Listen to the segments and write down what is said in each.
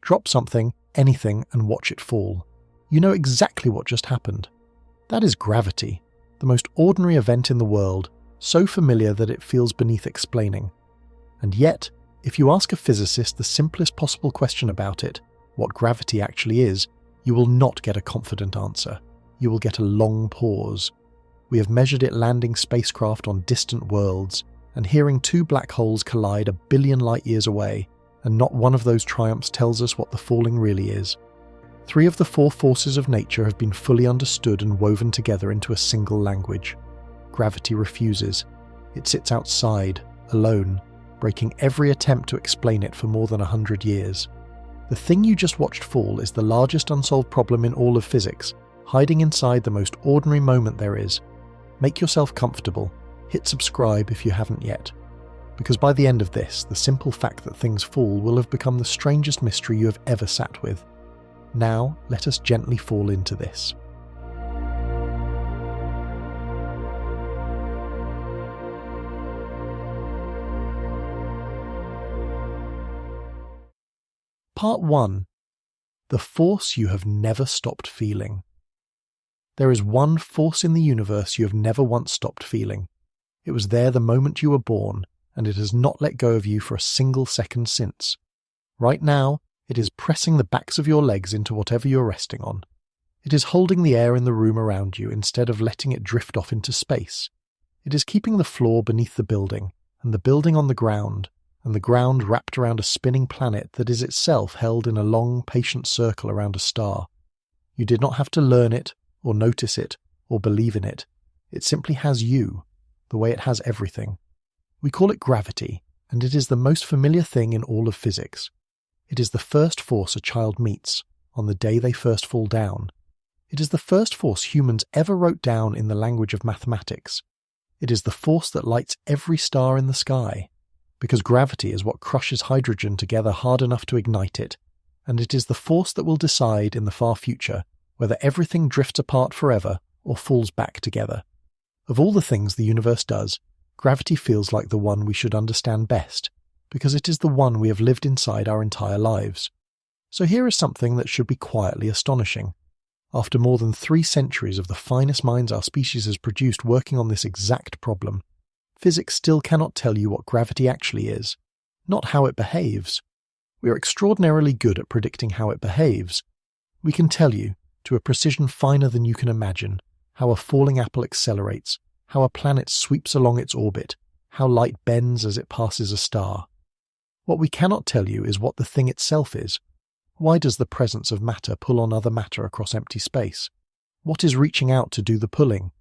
Drop something, anything, and watch it fall. You know exactly what just happened. That is gravity, the most ordinary event in the world, so familiar that it feels beneath explaining. And yet, if you ask a physicist the simplest possible question about it, what gravity actually is, you will not get a confident answer. You will get a long pause. We have measured it landing spacecraft on distant worlds, and hearing two black holes collide 1 billion light-years away, and not one of those triumphs tells us what the falling really is. 3 of the 4 forces of nature have been fully understood and woven together into a single language. Gravity refuses. It sits outside, alone, breaking every attempt to explain it for more than 100 years. The thing you just watched fall is the largest unsolved problem in all of physics, hiding inside the most ordinary moment there is. Make yourself comfortable. Hit subscribe if you haven't yet. Because by the end of this, the simple fact that things fall will have become the strangest mystery you have ever sat with. Now, let us gently fall into this. Part 1. The force you have never stopped feeling. There is one force in the universe you have never once stopped feeling. It was there the moment you were born, and it has not let go of you for a single second since. Right now, it is pressing the backs of your legs into whatever you're resting on. It is holding the air in the room around you instead of letting it drift off into space. It is keeping the floor beneath the building, and the building on the ground, and the ground wrapped around a spinning planet that is itself held in a long, patient circle around a star. You did not have to learn it, or notice it, or believe in it. It simply has you, the way it has everything. We call it gravity, and it is the most familiar thing in all of physics. It is the first force a child meets, on the day they first fall down. It is the first force humans ever wrote down in the language of mathematics. It is the force that lights every star in the sky, because gravity is what crushes hydrogen together hard enough to ignite it, and it is the force that will decide in the far future whether everything drifts apart forever or falls back together. Of all the things the universe does, gravity feels like the one we should understand best, because it is the one we have lived inside our entire lives. So here is something that should be quietly astonishing. After more than 3 centuries of the finest minds our species has produced working on this exact problem, physics still cannot tell you what gravity actually is, not how it behaves. We are extraordinarily good at predicting how it behaves. We can tell you, to a precision finer than you can imagine, how a falling apple accelerates, how a planet sweeps along its orbit, how light bends as it passes a star. What we cannot tell you is what the thing itself is. Why does the presence of matter pull on other matter across empty space? What is reaching out to do the pulling?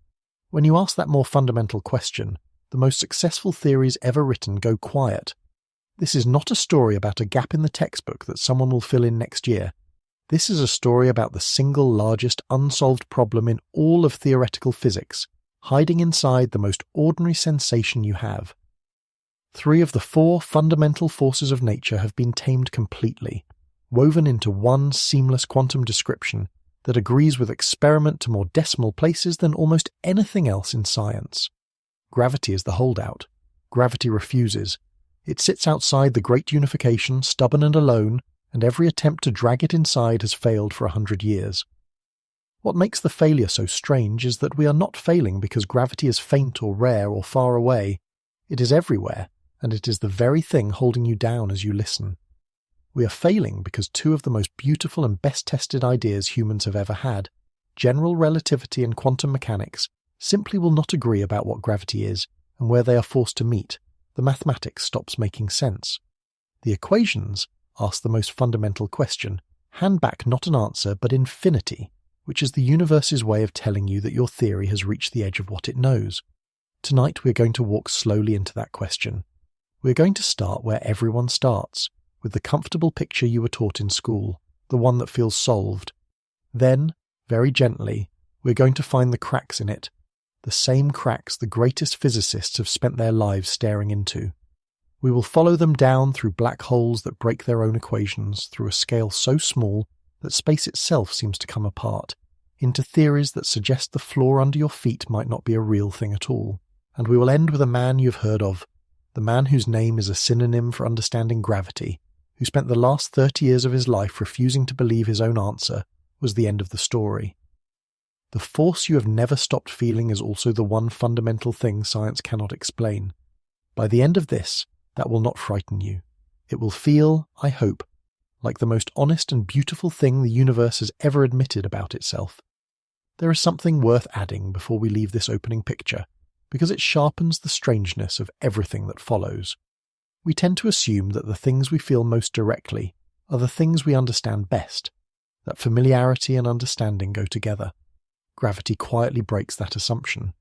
When you ask that more fundamental question, the most successful theories ever written go quiet. This is not a story about a gap in the textbook that someone will fill in next year. This is a story about the single largest unsolved problem in all of theoretical physics, hiding inside the most ordinary sensation you have. 3 of the 4 fundamental forces of nature have been tamed completely, woven into one seamless quantum description that agrees with experiment to more decimal places than almost anything else in science. Gravity is the holdout. Gravity refuses. It sits outside the great unification, stubborn and alone, and every attempt to drag it inside has failed for 100 years. What makes the failure so strange is that we are not failing because gravity is faint or rare or far away. It is everywhere, and it is the very thing holding you down as you listen. We are failing because 2 of the most beautiful and best-tested ideas humans have ever had, general relativity and quantum mechanics, simply will not agree about what gravity is, and where they are forced to meet, the mathematics stops making sense. The equations ask the most fundamental question, hand back not an answer but infinity, which is the universe's way of telling you that your theory has reached the edge of what it knows. Tonight we're going to walk slowly into that question. We're going to start where everyone starts, with the comfortable picture you were taught in school, the one that feels solved. Then, very gently, we're going to find the cracks in it, the same cracks the greatest physicists have spent their lives staring into. We will follow them down through black holes that break their own equations through a scale so small that space itself seems to come apart, into theories that suggest the floor under your feet might not be a real thing at all. And we will end with a man you've heard of, the man whose name is a synonym for understanding gravity, who spent the last 30 years of his life refusing to believe his own answer, was the end of the story. The force you have never stopped feeling is also the one fundamental thing science cannot explain. By the end of this, that will not frighten you. It will feel, I hope, like the most honest and beautiful thing the universe has ever admitted about itself. There is something worth adding before we leave this opening picture, because it sharpens the strangeness of everything that follows. We tend to assume that the things we feel most directly are the things we understand best, that familiarity and understanding go together. Gravity quietly breaks that assumption.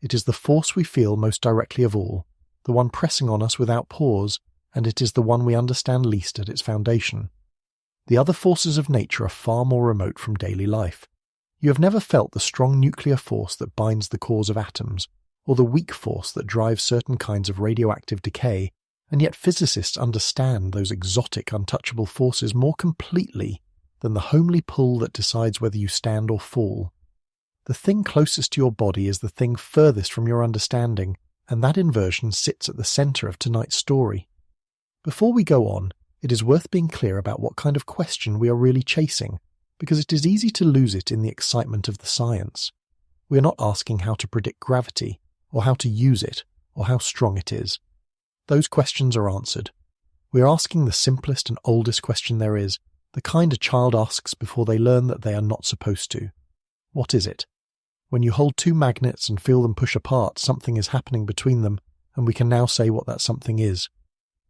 It is the force we feel most directly of all, the one pressing on us without pause, and it is the one we understand least at its foundation. The other forces of nature are far more remote from daily life. You have never felt the strong nuclear force that binds the cores of atoms, or the weak force that drives certain kinds of radioactive decay, and yet physicists understand those exotic, untouchable forces more completely than the homely pull that decides whether you stand or fall. The thing closest to your body is the thing furthest from your understanding, and that inversion sits at the centre of tonight's story. Before we go on, it is worth being clear about what kind of question we are really chasing, because it is easy to lose it in the excitement of the science. We are not asking how to predict gravity, or how to use it, or how strong it is. Those questions are answered. We are asking the simplest and oldest question there is, the kind a child asks before they learn that they are not supposed to. What is it? When you hold two magnets and feel them push apart, something is happening between them, and we can now say what that something is.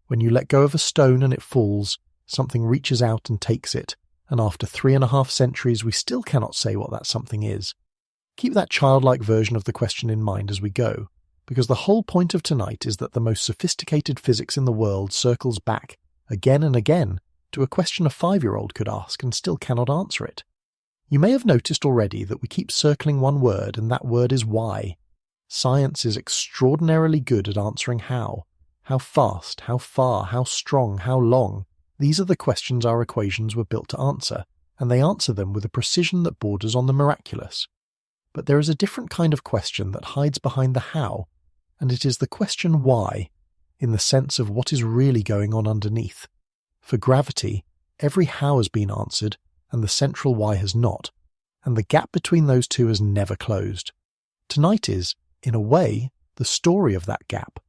When you let go of a stone and it falls, something reaches out and takes it, and after 3.5 centuries we still cannot say what that something is. Keep that childlike version of the question in mind as we go, because the whole point of tonight is that the most sophisticated physics in the world circles back, again and again, to a question a 5-year-old could ask and still cannot answer it. You may have noticed already that we keep circling one word, and that word is why. Science is extraordinarily good at answering how. How fast, how far, how strong, how long. These are the questions our equations were built to answer, and they answer them with a precision that borders on the miraculous. But there is a different kind of question that hides behind the how, and it is the question why, in the sense of what is really going on underneath. For gravity, every how has been answered, and the central why has not, and the gap between those two has never closed. Tonight is, in a way, the story of that gap,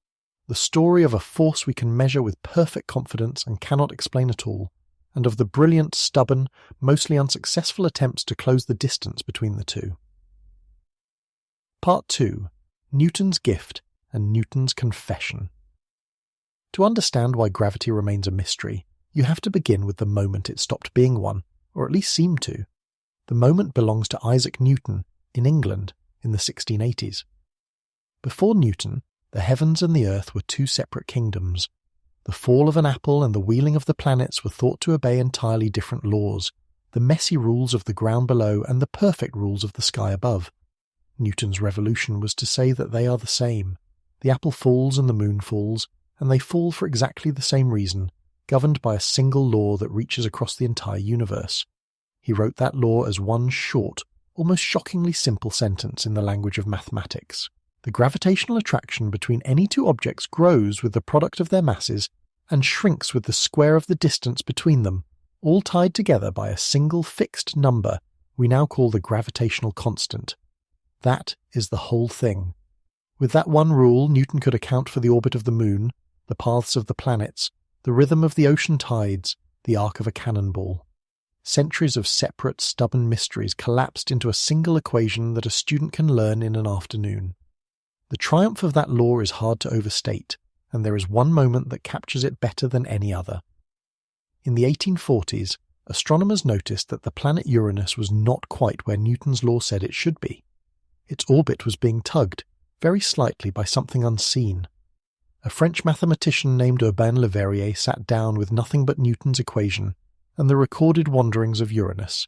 the story of a force we can measure with perfect confidence and cannot explain at all, and of the brilliant, stubborn, mostly unsuccessful attempts to close the distance between the two. Part 2. Newton's Gift and Newton's Confession. To understand why gravity remains a mystery, you have to begin with the moment it stopped being one, or at least seemed to. The moment belongs to Isaac Newton, in England, in the 1680s. Before Newton, the heavens and the earth were two separate kingdoms. The fall of an apple and the wheeling of the planets were thought to obey entirely different laws, the messy rules of the ground below and the perfect rules of the sky above. Newton's revolution was to say that they are the same. The apple falls and the moon falls, and they fall for exactly the same reason, governed by a single law that reaches across the entire universe. He wrote that law as one short, almost shockingly simple sentence in the language of mathematics. The gravitational attraction between any two objects grows with the product of their masses and shrinks with the square of the distance between them, all tied together by a single fixed number we now call the gravitational constant. That is the whole thing. With that one rule, Newton could account for the orbit of the moon, the paths of the planets, the rhythm of the ocean tides, the arc of a cannonball. Centuries of separate, stubborn mysteries collapsed into a single equation that a student can learn in an afternoon. The triumph of that law is hard to overstate, and there is one moment that captures it better than any other. In the 1840s, astronomers noticed that the planet Uranus was not quite where Newton's law said it should be. Its orbit was being tugged, very slightly, by something unseen. A French mathematician named Urbain Le Verrier sat down with nothing but Newton's equation and the recorded wanderings of Uranus,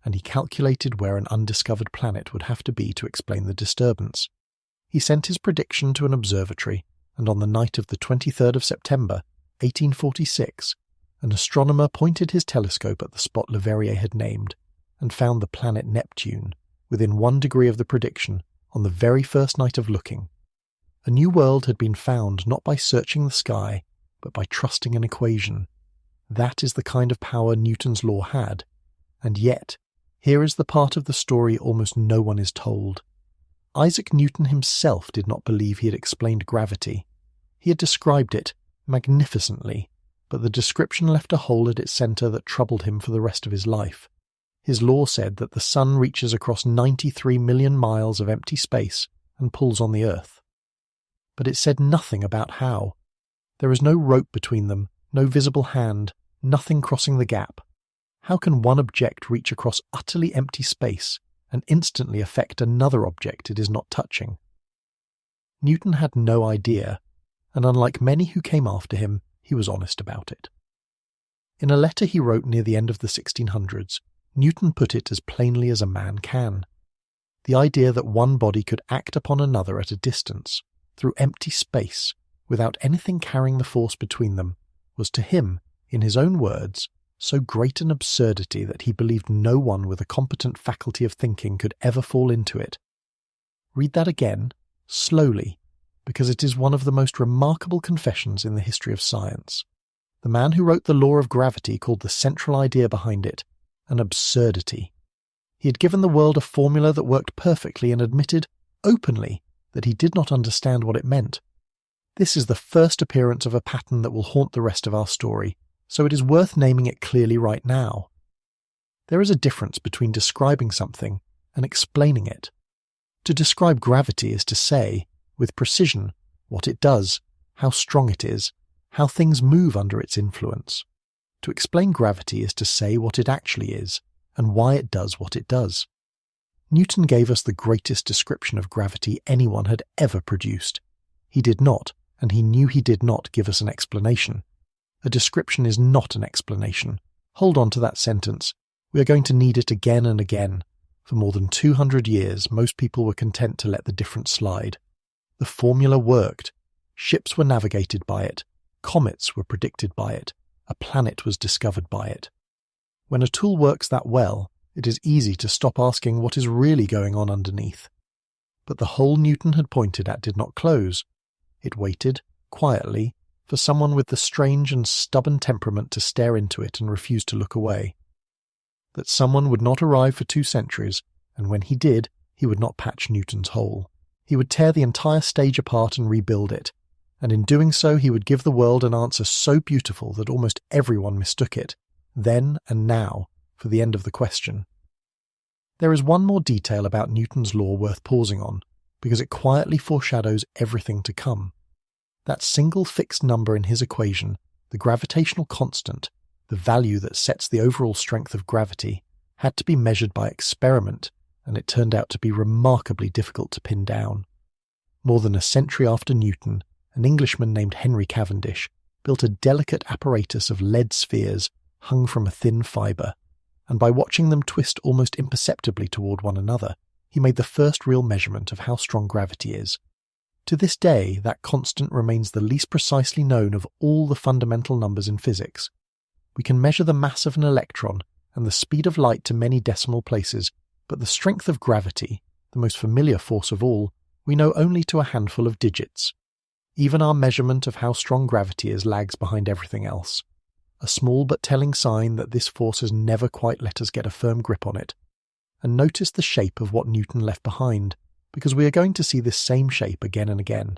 and he calculated where an undiscovered planet would have to be to explain the disturbance. He sent his prediction to an observatory, and on the night of the 23rd of September, 1846, an astronomer pointed his telescope at the spot Le Verrier had named, and found the planet Neptune, within 1 degree of the prediction, on the very first night of looking. A new world had been found not by searching the sky, but by trusting an equation. That is the kind of power Newton's law had. And yet, here is the part of the story almost no one is told. Isaac Newton himself did not believe he had explained gravity. He had described it magnificently, but the description left a hole at its centre that troubled him for the rest of his life. His law said that the sun reaches across 93 million miles of empty space and pulls on the Earth. But it said nothing about how. There is no rope between them, no visible hand, nothing crossing the gap. How can one object reach across utterly empty space and instantly affect another object it is not touching? Newton had no idea, and unlike many who came after him, he was honest about it. In a letter he wrote near the end of the 1600s, Newton put it as plainly as a man can. The idea that one body could act upon another at a distance, through empty space, without anything carrying the force between them, was to him, in his own words, so great an absurdity that he believed no one with a competent faculty of thinking could ever fall into it. Read that again, slowly, because it is one of the most remarkable confessions in the history of science. The man who wrote the law of gravity called the central idea behind it an absurdity. He had given the world a formula that worked perfectly and admitted, openly, that he did not understand what it meant. This is the first appearance of a pattern that will haunt the rest of our story, so it is worth naming it clearly right now. There is a difference between describing something and explaining it. To describe gravity is to say, with precision, what it does, how strong it is, how things move under its influence. To explain gravity is to say what it actually is, and why it does what it does. Newton gave us the greatest description of gravity anyone had ever produced. He did not, and he knew he did not, give us an explanation. A description is not an explanation. Hold on to that sentence. We are going to need it again and again. For more than 200 years, most people were content to let the difference slide. The formula worked. Ships were navigated by it. Comets were predicted by it. A planet was discovered by it. When a tool works that well, it is easy to stop asking what is really going on underneath. But the hole Newton had pointed at did not close. It waited, quietly, for someone with the strange and stubborn temperament to stare into it and refuse to look away. That someone would not arrive for 2 centuries, and when he did, he would not patch Newton's hole. He would tear the entire stage apart and rebuild it, and in doing so he would give the world an answer so beautiful that almost everyone mistook it, then and now, for the end of the question. There is one more detail about Newton's law worth pausing on, because it quietly foreshadows everything to come. That single fixed number in his equation, the gravitational constant, the value that sets the overall strength of gravity, had to be measured by experiment, and it turned out to be remarkably difficult to pin down. More than a century after Newton, an Englishman named Henry Cavendish built a delicate apparatus of lead spheres hung from a thin fibre, and by watching them twist almost imperceptibly toward one another, he made the first real measurement of how strong gravity is. To this day, that constant remains the least precisely known of all the fundamental numbers in physics. We can measure the mass of an electron and the speed of light to many decimal places, but the strength of gravity, the most familiar force of all, we know only to a handful of digits. Even our measurement of how strong gravity is lags behind everything else. A small but telling sign that this force has never quite let us get a firm grip on it. And notice the shape of what Newton left behind, because we are going to see this same shape again and again.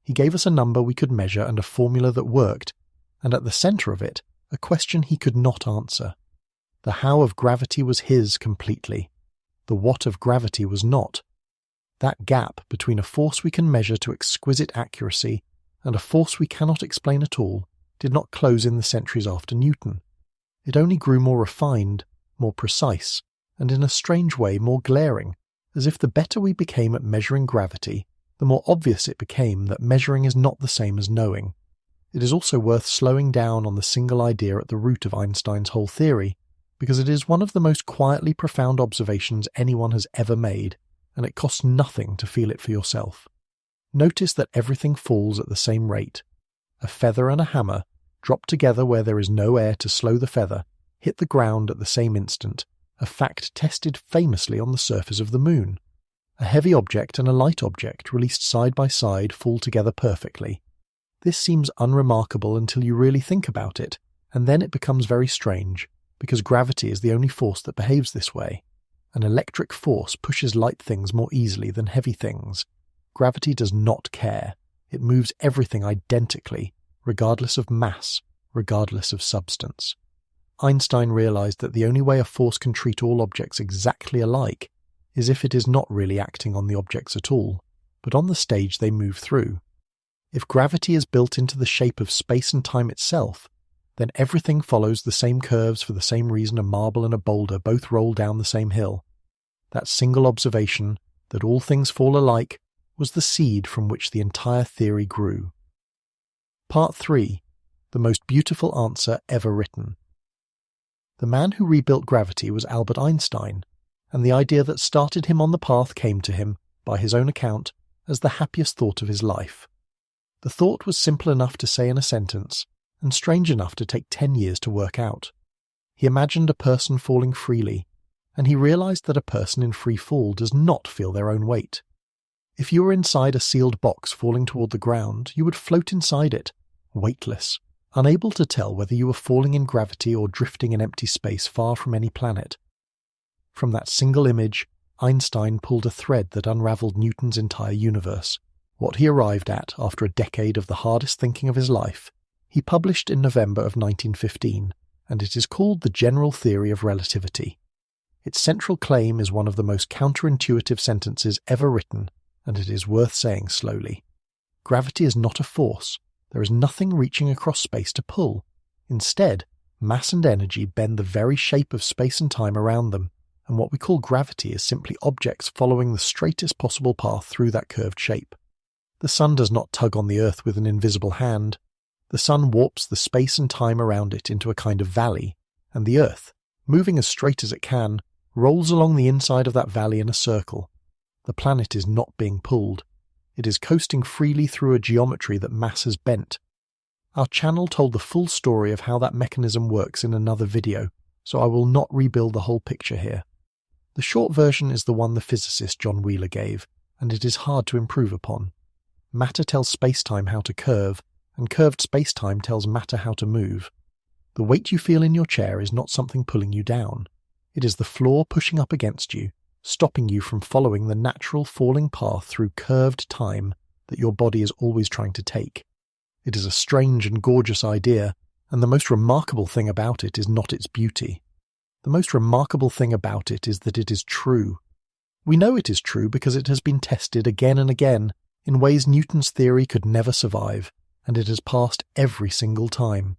He gave us a number we could measure and a formula that worked, and at the centre of it, a question he could not answer. The how of gravity was his completely. The what of gravity was not. That gap between a force we can measure to exquisite accuracy and a force we cannot explain at all did not close in the centuries after Newton. It only grew more refined, more precise, and in a strange way more glaring, as if the better we became at measuring gravity, the more obvious it became that measuring is not the same as knowing. It is also worth slowing down on the single idea at the root of Einstein's whole theory, because it is one of the most quietly profound observations anyone has ever made, and it costs nothing to feel it for yourself. Notice that everything falls at the same rate. A feather and a hammer, dropped together where there is no air to slow the feather, hit the ground at the same instant, a fact tested famously on the surface of the moon. A heavy object and a light object released side by side fall together perfectly. This seems unremarkable until you really think about it, And then it becomes very strange, because gravity is the only force that behaves this way. An electric force pushes light things more easily than heavy things. Gravity does not care. It moves everything identically, regardless of mass, regardless of substance. Einstein realized that the only way a force can treat all objects exactly alike is if it is not really acting on the objects at all, but on the stage they move through. If gravity is built into the shape of space and time itself, then everything follows the same curves for the same reason a marble and a boulder both roll down the same hill. That single observation, that all things fall alike, was the seed from which the entire theory grew. Part 3. The most beautiful answer ever written. The man who rebuilt gravity was Albert Einstein, and the idea that started him on the path came to him, by his own account, as the happiest thought of his life. The thought was simple enough to say in a sentence, and strange enough to take 10 years to work out. He imagined a person falling freely, and he realized that a person in free fall does not feel their own weight. If you were inside a sealed box falling toward the ground, you would float inside it, weightless, unable to tell whether you were falling in gravity or drifting in empty space far from any planet. From that single image, Einstein pulled a thread that unraveled Newton's entire universe. What he arrived at after a decade of the hardest thinking of his life, he published in November of 1915, and it is called the General Theory of Relativity. Its central claim is one of the most counterintuitive sentences ever written, and it is worth saying slowly. Gravity is not a force. There is nothing reaching across space to pull. Instead, mass and energy bend the very shape of space and time around them, and what we call gravity is simply objects following the straightest possible path through that curved shape. The sun does not tug on the earth with an invisible hand. The sun warps the space and time around it into a kind of valley, and the earth, moving as straight as it can, rolls along the inside of that valley in a circle. The planet is not being pulled. It is coasting freely through a geometry that mass has bent. Our channel told the full story of how that mechanism works in another video, so I will not rebuild the whole picture here. The short version is the one the physicist John Wheeler gave, and it is hard to improve upon. Matter tells spacetime how to curve, and curved spacetime tells matter how to move. The weight you feel in your chair is not something pulling you down. It is the floor pushing up against you, stopping you from following the natural falling path through curved time that your body is always trying to take. It is a strange and gorgeous idea, and the most remarkable thing about it is not its beauty. The most remarkable thing about it is that it is true. We know it is true because it has been tested again and again in ways Newton's theory could never survive, and it has passed every single time.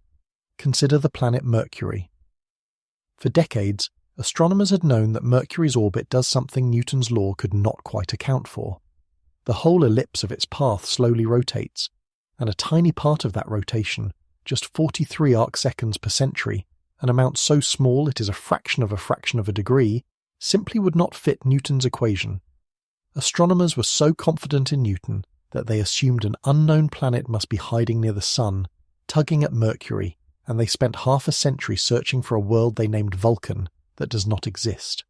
Consider the planet Mercury. For decades, astronomers had known that Mercury's orbit does something Newton's law could not quite account for. The whole ellipse of its path slowly rotates, and a tiny part of that rotation, just 43 arcseconds per century, an amount so small it is a fraction of a degree, simply would not fit Newton's equation. Astronomers were so confident in Newton that they assumed an unknown planet must be hiding near the Sun, tugging at Mercury, and they spent half a century searching for a world they named Vulcan that does not exist.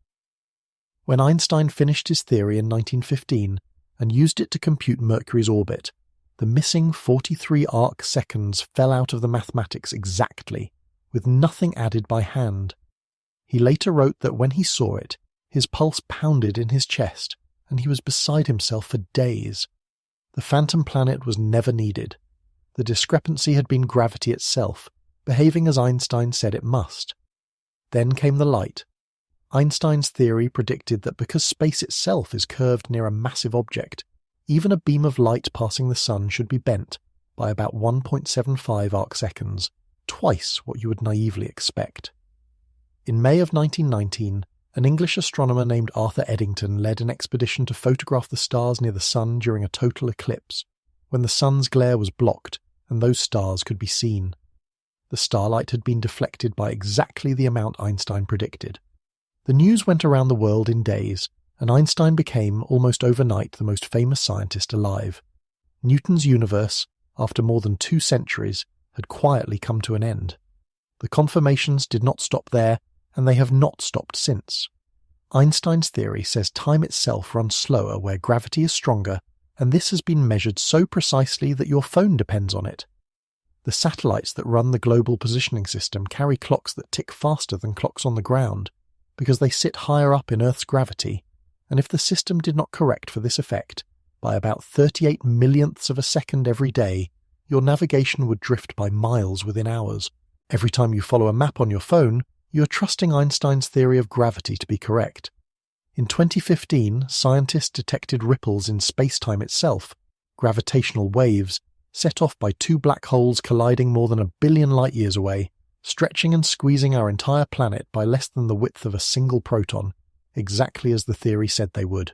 When Einstein finished his theory in 1915 and used it to compute Mercury's orbit, the missing 43 arcseconds fell out of the mathematics exactly, with nothing added by hand. He later wrote that when he saw it, his pulse pounded in his chest, and he was beside himself for days. The phantom planet was never needed. The discrepancy had been gravity itself, behaving as Einstein said it must. Then came the light. Einstein's theory predicted that because space itself is curved near a massive object, even a beam of light passing the sun should be bent by about 1.75 arcseconds, twice what you would naively expect. In May of 1919, an English astronomer named Arthur Eddington led an expedition to photograph the stars near the sun during a total eclipse, when the sun's glare was blocked and those stars could be seen. The starlight had been deflected by exactly the amount Einstein predicted. The news went around the world in days, and Einstein became, almost overnight, the most famous scientist alive. Newton's universe, after more than 2 centuries, had quietly come to an end. The confirmations did not stop there, and they have not stopped since. Einstein's theory says time itself runs slower where gravity is stronger, and this has been measured so precisely that your phone depends on it. The satellites that run the global positioning system carry clocks that tick faster than clocks on the ground, because they sit higher up in Earth's gravity, and if the system did not correct for this effect, by about 38 millionths of a second every day, your navigation would drift by miles within hours. Every time you follow a map on your phone, you are trusting Einstein's theory of gravity to be correct. In 2015, scientists detected ripples in space-time itself, gravitational waves, set off by two black holes colliding more than 1 billion light-years away, stretching and squeezing our entire planet by less than the width of a single proton, exactly as the theory said they would.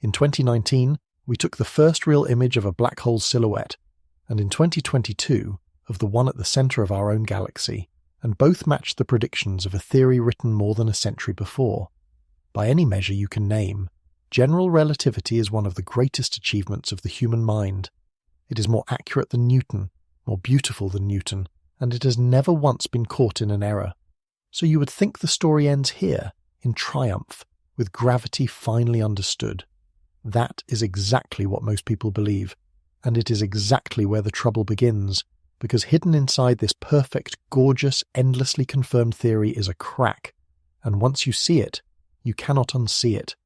In 2019, we took the first real image of a black hole silhouette, and in 2022, of the one at the centre of our own galaxy, and both matched the predictions of a theory written more than a century before. By any measure you can name, general relativity is one of the greatest achievements of the human mind. It is more accurate than Newton, more beautiful than Newton, and it has never once been caught in an error. So you would think the story ends here, in triumph, with gravity finally understood. That is exactly what most people believe, and it is exactly where the trouble begins, because hidden inside this perfect, gorgeous, endlessly confirmed theory is a crack, and once you see it, you cannot unsee it.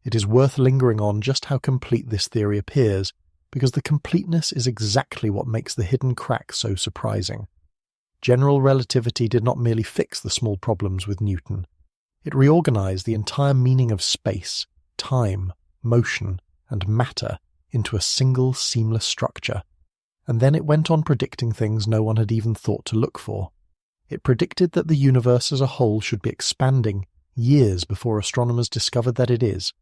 It is worth lingering on just how complete this theory appears, because the completeness is exactly what makes the hidden crack so surprising. General relativity did not merely fix the small problems with Newton. It reorganized the entire meaning of space, time, motion, and matter into a single seamless structure, and then it went on predicting things no one had even thought to look for. It predicted that the universe as a whole should be expanding years before astronomers discovered that it is.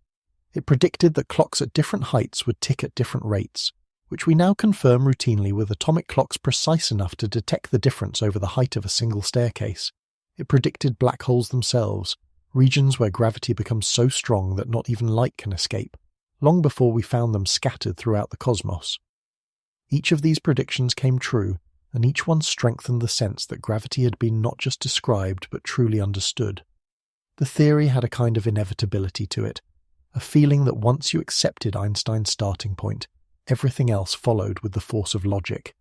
It predicted that clocks at different heights would tick at different rates, which we now confirm routinely with atomic clocks precise enough to detect the difference over the height of a single staircase. It predicted black holes themselves, regions where gravity becomes so strong that not even light can escape, long before we found them scattered throughout the cosmos. Each of these predictions came true, and each one strengthened the sense that gravity had been not just described but truly understood. The theory had a kind of inevitability to it, a feeling that once you accepted Einstein's starting point, everything else followed with the force of logic.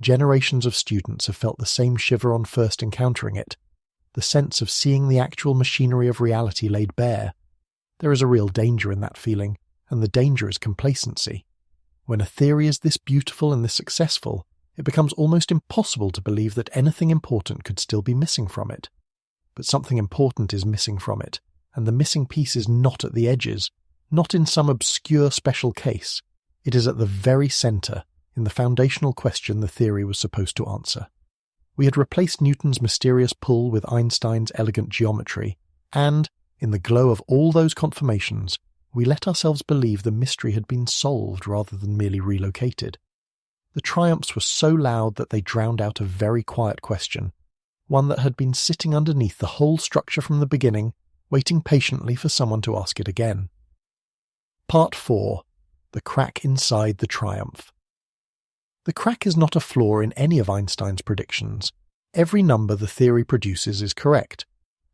Generations of students have felt the same shiver on first encountering it, the sense of seeing the actual machinery of reality laid bare. There is a real danger in that feeling, and the danger is complacency. When a theory is this beautiful and this successful, it becomes almost impossible to believe that anything important could still be missing from it. But something important is missing from it, and the missing piece is not at the edges, not in some obscure special case. It is at the very centre, in the foundational question the theory was supposed to answer. We had replaced Newton's mysterious pull with Einstein's elegant geometry, and, in the glow of all those confirmations, we let ourselves believe the mystery had been solved rather than merely relocated. The triumphs were so loud that they drowned out a very quiet question, one that had been sitting underneath the whole structure from the beginning, waiting patiently for someone to ask it again. Part 4. The crack inside the triumph. The crack is not a flaw in any of Einstein's predictions. Every number the theory produces is correct.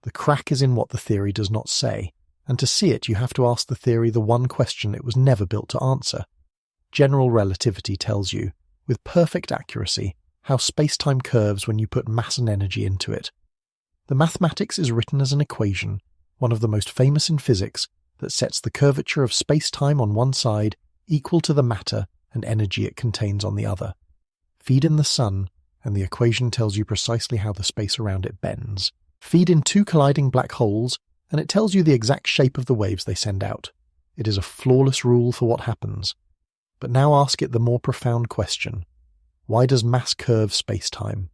The crack is in what the theory does not say, and to see it you have to ask the theory the one question it was never built to answer. General relativity tells you, with perfect accuracy, how space-time curves when you put mass and energy into it. The mathematics is written as an equation, one of the most famous in physics, that sets the curvature of space-time on one side equal to the matter and energy it contains on the other. Feed in the sun, and the equation tells you precisely how the space around it bends. Feed in two colliding black holes, and it tells you the exact shape of the waves they send out. It is a flawless rule for what happens. But now ask it the more profound question. Why does mass curve space-time?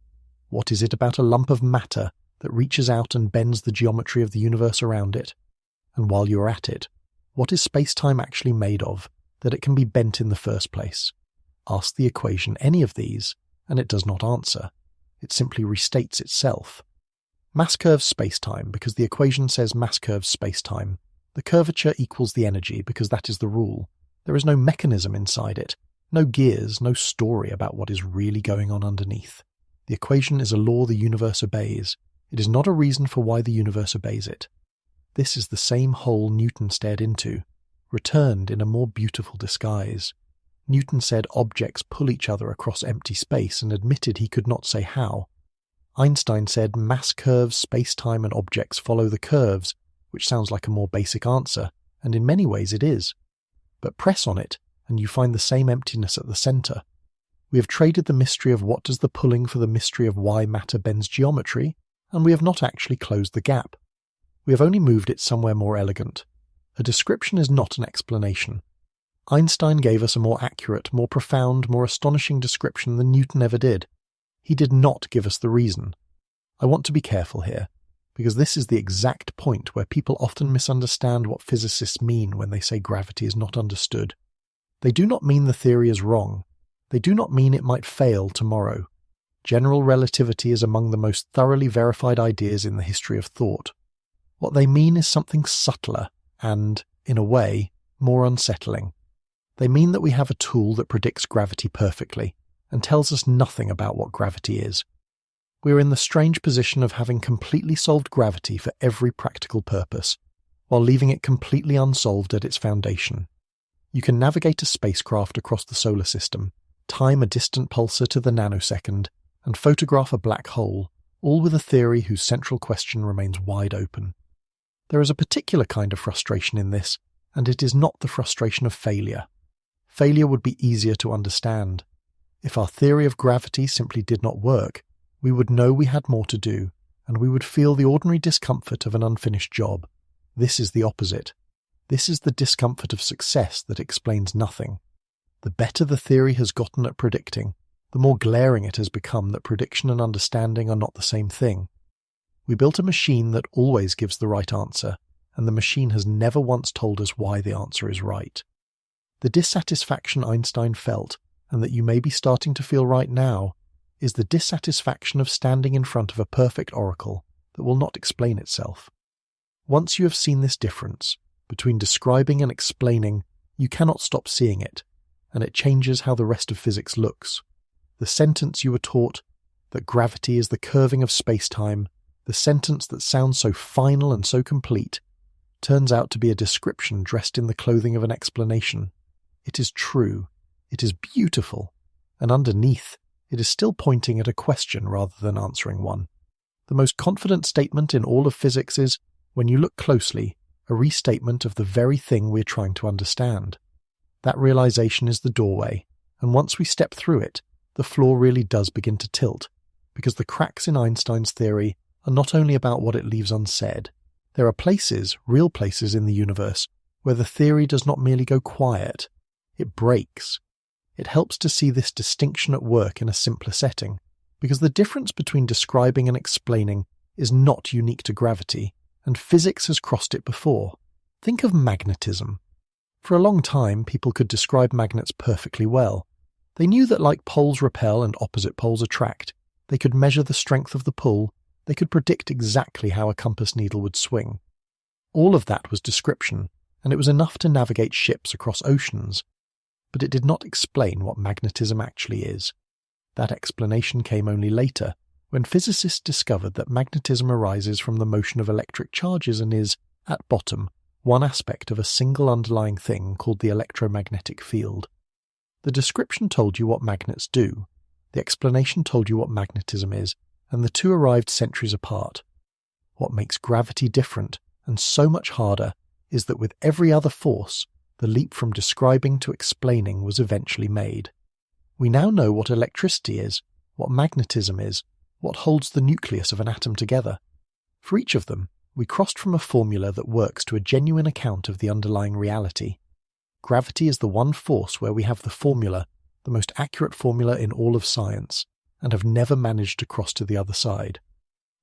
What is it about a lump of matter that reaches out and bends the geometry of the universe around it? And while you are at it, what is space-time actually made of, that it can be bent in the first place? Ask the equation any of these, and it does not answer. It simply restates itself. Mass curves space-time because the equation says mass curves space-time. The curvature equals the energy because that is the rule. There is no mechanism inside it, no gears, no story about what is really going on underneath. The equation is a law the universe obeys. It is not a reason for why the universe obeys it. This is the same hole Newton stared into, returned in a more beautiful disguise. Newton said objects pull each other across empty space and admitted he could not say how. Einstein said mass curves, space-time and objects follow the curves, which sounds like a more basic answer, and in many ways it is. But press on it, and you find the same emptiness at the centre. We have traded the mystery of what does the pulling for the mystery of why matter bends geometry, and we have not actually closed the gap. We have only moved it somewhere more elegant. A description is not an explanation. Einstein gave us a more accurate, more profound, more astonishing description than Newton ever did. He did not give us the reason. I want to be careful here, because this is the exact point where people often misunderstand what physicists mean when they say gravity is not understood. They do not mean the theory is wrong. They do not mean it might fail tomorrow. General relativity is among the most thoroughly verified ideas in the history of thought. What they mean is something subtler and, in a way, more unsettling. They mean that we have a tool that predicts gravity perfectly and tells us nothing about what gravity is. We are in the strange position of having completely solved gravity for every practical purpose, while leaving it completely unsolved at its foundation. You can navigate a spacecraft across the solar system, time a distant pulsar to the nanosecond, and photograph a black hole, all with a theory whose central question remains wide open. There is a particular kind of frustration in this, and it is not the frustration of failure. Failure would be easier to understand. If our theory of gravity simply did not work, we would know we had more to do, and we would feel the ordinary discomfort of an unfinished job. This is the opposite. This is the discomfort of success that explains nothing. The better the theory has gotten at predicting, the more glaring it has become that prediction and understanding are not the same thing. We built a machine that always gives the right answer, and the machine has never once told us why the answer is right. The dissatisfaction Einstein felt, and that you may be starting to feel right now, is the dissatisfaction of standing in front of a perfect oracle that will not explain itself. Once you have seen this difference between describing and explaining, you cannot stop seeing it, and it changes how the rest of physics looks. The sentence you were taught, that gravity is the curving of space-time, the sentence that sounds so final and so complete, turns out to be a description dressed in the clothing of an explanation. It is true, it is beautiful, and underneath, it is still pointing at a question rather than answering one. The most confident statement in all of physics is, when you look closely, a restatement of the very thing we're trying to understand. That realization is the doorway, and once we step through it, the floor really does begin to tilt, because the cracks in Einstein's theory are not only about what it leaves unsaid. There are places, real places in the universe, where the theory does not merely go quiet, it breaks. It helps to see this distinction at work in a simpler setting, because the difference between describing and explaining is not unique to gravity, and physics has crossed it before. Think of magnetism. For a long time, people could describe magnets perfectly well. They knew that like poles repel and opposite poles attract, they could measure the strength of the pull, they could predict exactly how a compass needle would swing. All of that was description, and it was enough to navigate ships across oceans. But it did not explain what magnetism actually is. That explanation came only later, when physicists discovered that magnetism arises from the motion of electric charges and is, at bottom, one aspect of a single underlying thing called the electromagnetic field. The description told you what magnets do, the explanation told you what magnetism is, and the two arrived centuries apart. What makes gravity different, and so much harder, is that with every other force, the leap from describing to explaining was eventually made. We now know what electricity is, what magnetism is, what holds the nucleus of an atom together. For each of them, we crossed from a formula that works to a genuine account of the underlying reality. Gravity is the one force where we have the formula, the most accurate formula in all of science, and have never managed to cross to the other side.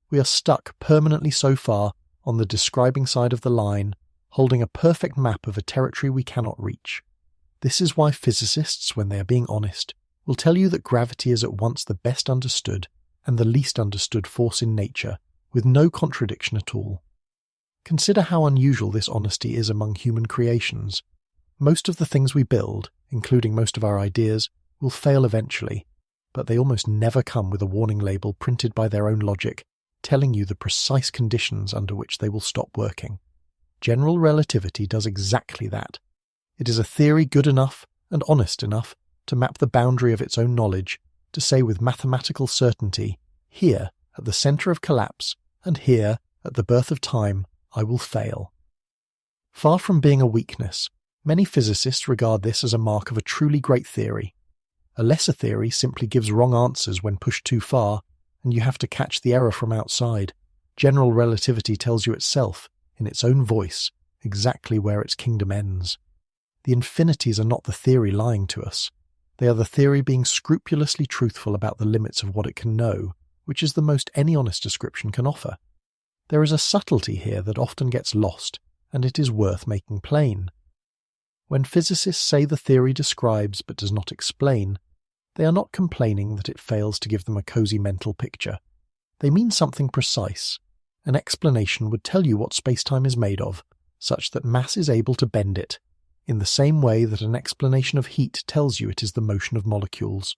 We are stuck permanently so far on the describing side of the line, holding a perfect map of a territory we cannot reach. This is why physicists, when they are being honest, will tell you that gravity is at once the best understood and the least understood force in nature, with no contradiction at all. Consider how unusual this honesty is among human creations. Most of the things we build, including most of our ideas, will fail eventually, but they almost never come with a warning label printed by their own logic, telling you the precise conditions under which they will stop working. General relativity does exactly that. It is a theory good enough and honest enough to map the boundary of its own knowledge, to say with mathematical certainty, here, at the centre of collapse, and here, at the birth of time, I will fail. Far from being a weakness, many physicists regard this as a mark of a truly great theory. A lesser theory simply gives wrong answers when pushed too far, and you have to catch the error from outside. General relativity tells you itself, in its own voice, exactly where its kingdom ends. The infinities are not the theory lying to us. They are the theory being scrupulously truthful about the limits of what it can know, which is the most any honest description can offer. There is a subtlety here that often gets lost, and it is worth making plain. When physicists say the theory describes but does not explain, they are not complaining that it fails to give them a cosy mental picture. They mean something precise. An explanation would tell you what space-time is made of, such that mass is able to bend it, in the same way that an explanation of heat tells you it is the motion of molecules.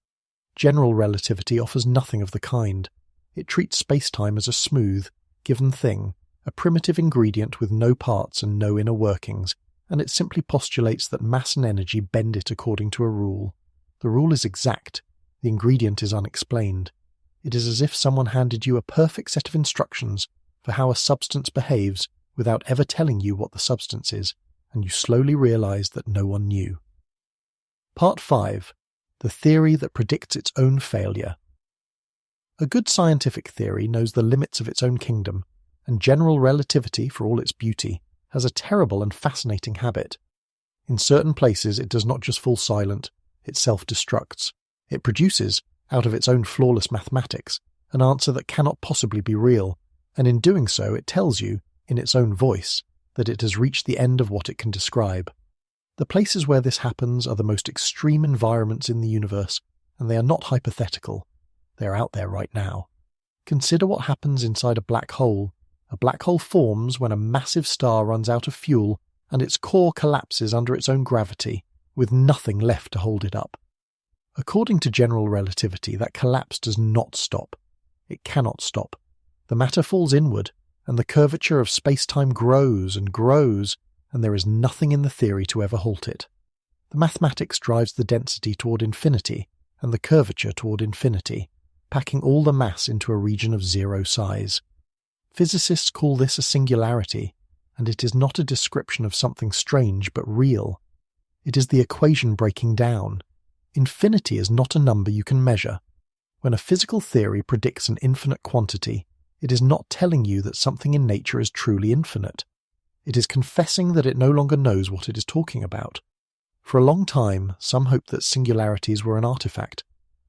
General relativity offers nothing of the kind. It treats space-time as a smooth, given thing, a primitive ingredient with no parts and no inner workings, and it simply postulates that mass and energy bend it according to a rule. The rule is exact, the ingredient is unexplained. It is as if someone handed you a perfect set of instructions for how a substance behaves without ever telling you what the substance is, and you slowly realize that no one knew. Part 5. The theory that predicts its own failure. A good scientific theory knows the limits of its own kingdom, and general relativity, for all its beauty, has a terrible and fascinating habit. In certain places it does not just fall silent, it self-destructs. It produces, out of its own flawless mathematics, an answer that cannot possibly be real, and in doing so it tells you, in its own voice, that it has reached the end of what it can describe. The places where this happens are the most extreme environments in the universe, and they are not hypothetical. They are out there right now. Consider what happens inside a black hole. A black hole forms when a massive star runs out of fuel and its core collapses under its own gravity, with nothing left to hold it up. According to general relativity, that collapse does not stop. It cannot stop. The matter falls inward, and the curvature of space-time grows, and there is nothing in the theory to ever halt it. The mathematics drives the density toward infinity, and the curvature toward infinity, packing all the mass into a region of zero size. Physicists call this a singularity, and it is not a description of something strange but real. It is the equation breaking down. Infinity is not a number you can measure. When a physical theory predicts an infinite quantity, it is not telling you that something in nature is truly infinite. It is confessing that it no longer knows what it is talking about. For a long time, some hoped that singularities were an artifact,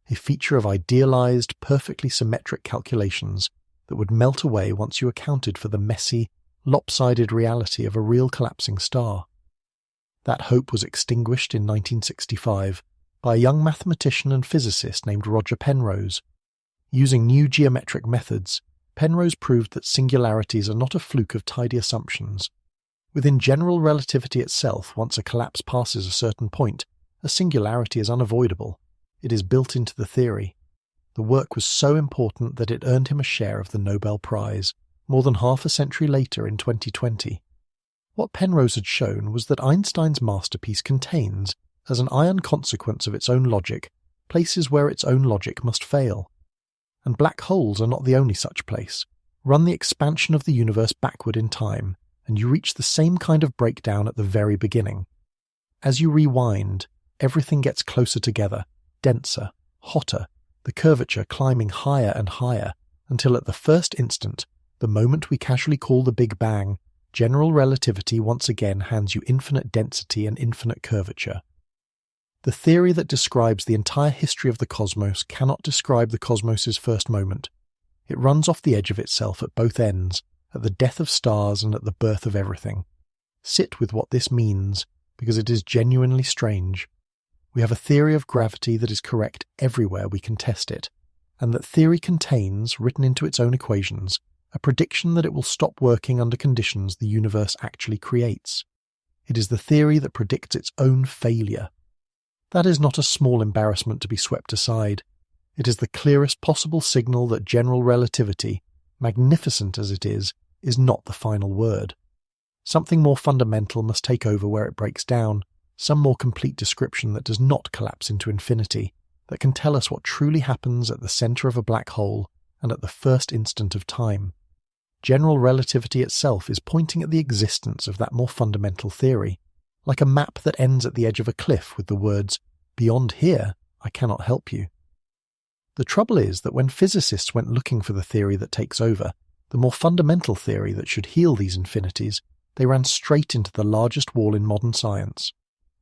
a feature of idealized, perfectly symmetric calculations that would melt away once you accounted for the messy, lopsided reality of a real collapsing star. That hope was extinguished in 1965 by a young mathematician and physicist named Roger Penrose. Using new geometric methods, Penrose proved that singularities are not a fluke of tidy assumptions. Within general relativity itself, once a collapse passes a certain point, a singularity is unavoidable. It is built into the theory. The work was so important that it earned him a share of the Nobel Prize, more than half a century later in 2020. What Penrose had shown was that Einstein's masterpiece contains, as an iron consequence of its own logic, places where its own logic must fail. And black holes are not the only such place. Run the expansion of the universe backward in time, and you reach the same kind of breakdown at the very beginning. As you rewind, everything gets closer together, denser, hotter, the curvature climbing higher and higher, until at the first instant, the moment we casually call the Big Bang, general relativity once again hands you infinite density and infinite curvature. The theory that describes the entire history of the cosmos cannot describe the cosmos's first moment. It runs off the edge of itself at both ends, at the death of stars and at the birth of everything. Sit with what this means, because it is genuinely strange. We have a theory of gravity that is correct everywhere we can test it, and that theory contains, written into its own equations, a prediction that it will stop working under conditions the universe actually creates. It is the theory that predicts its own failure. That is not a small embarrassment to be swept aside. It is the clearest possible signal that general relativity, magnificent as it is not the final word. Something more fundamental must take over where it breaks down, some more complete description that does not collapse into infinity, that can tell us what truly happens at the center of a black hole and at the first instant of time. General relativity itself is pointing at the existence of that more fundamental theory, like a map that ends at the edge of a cliff with the words, "Beyond here, I cannot help you." The trouble is that when physicists went looking for the theory that takes over, the more fundamental theory that should heal these infinities, they ran straight into the largest wall in modern science.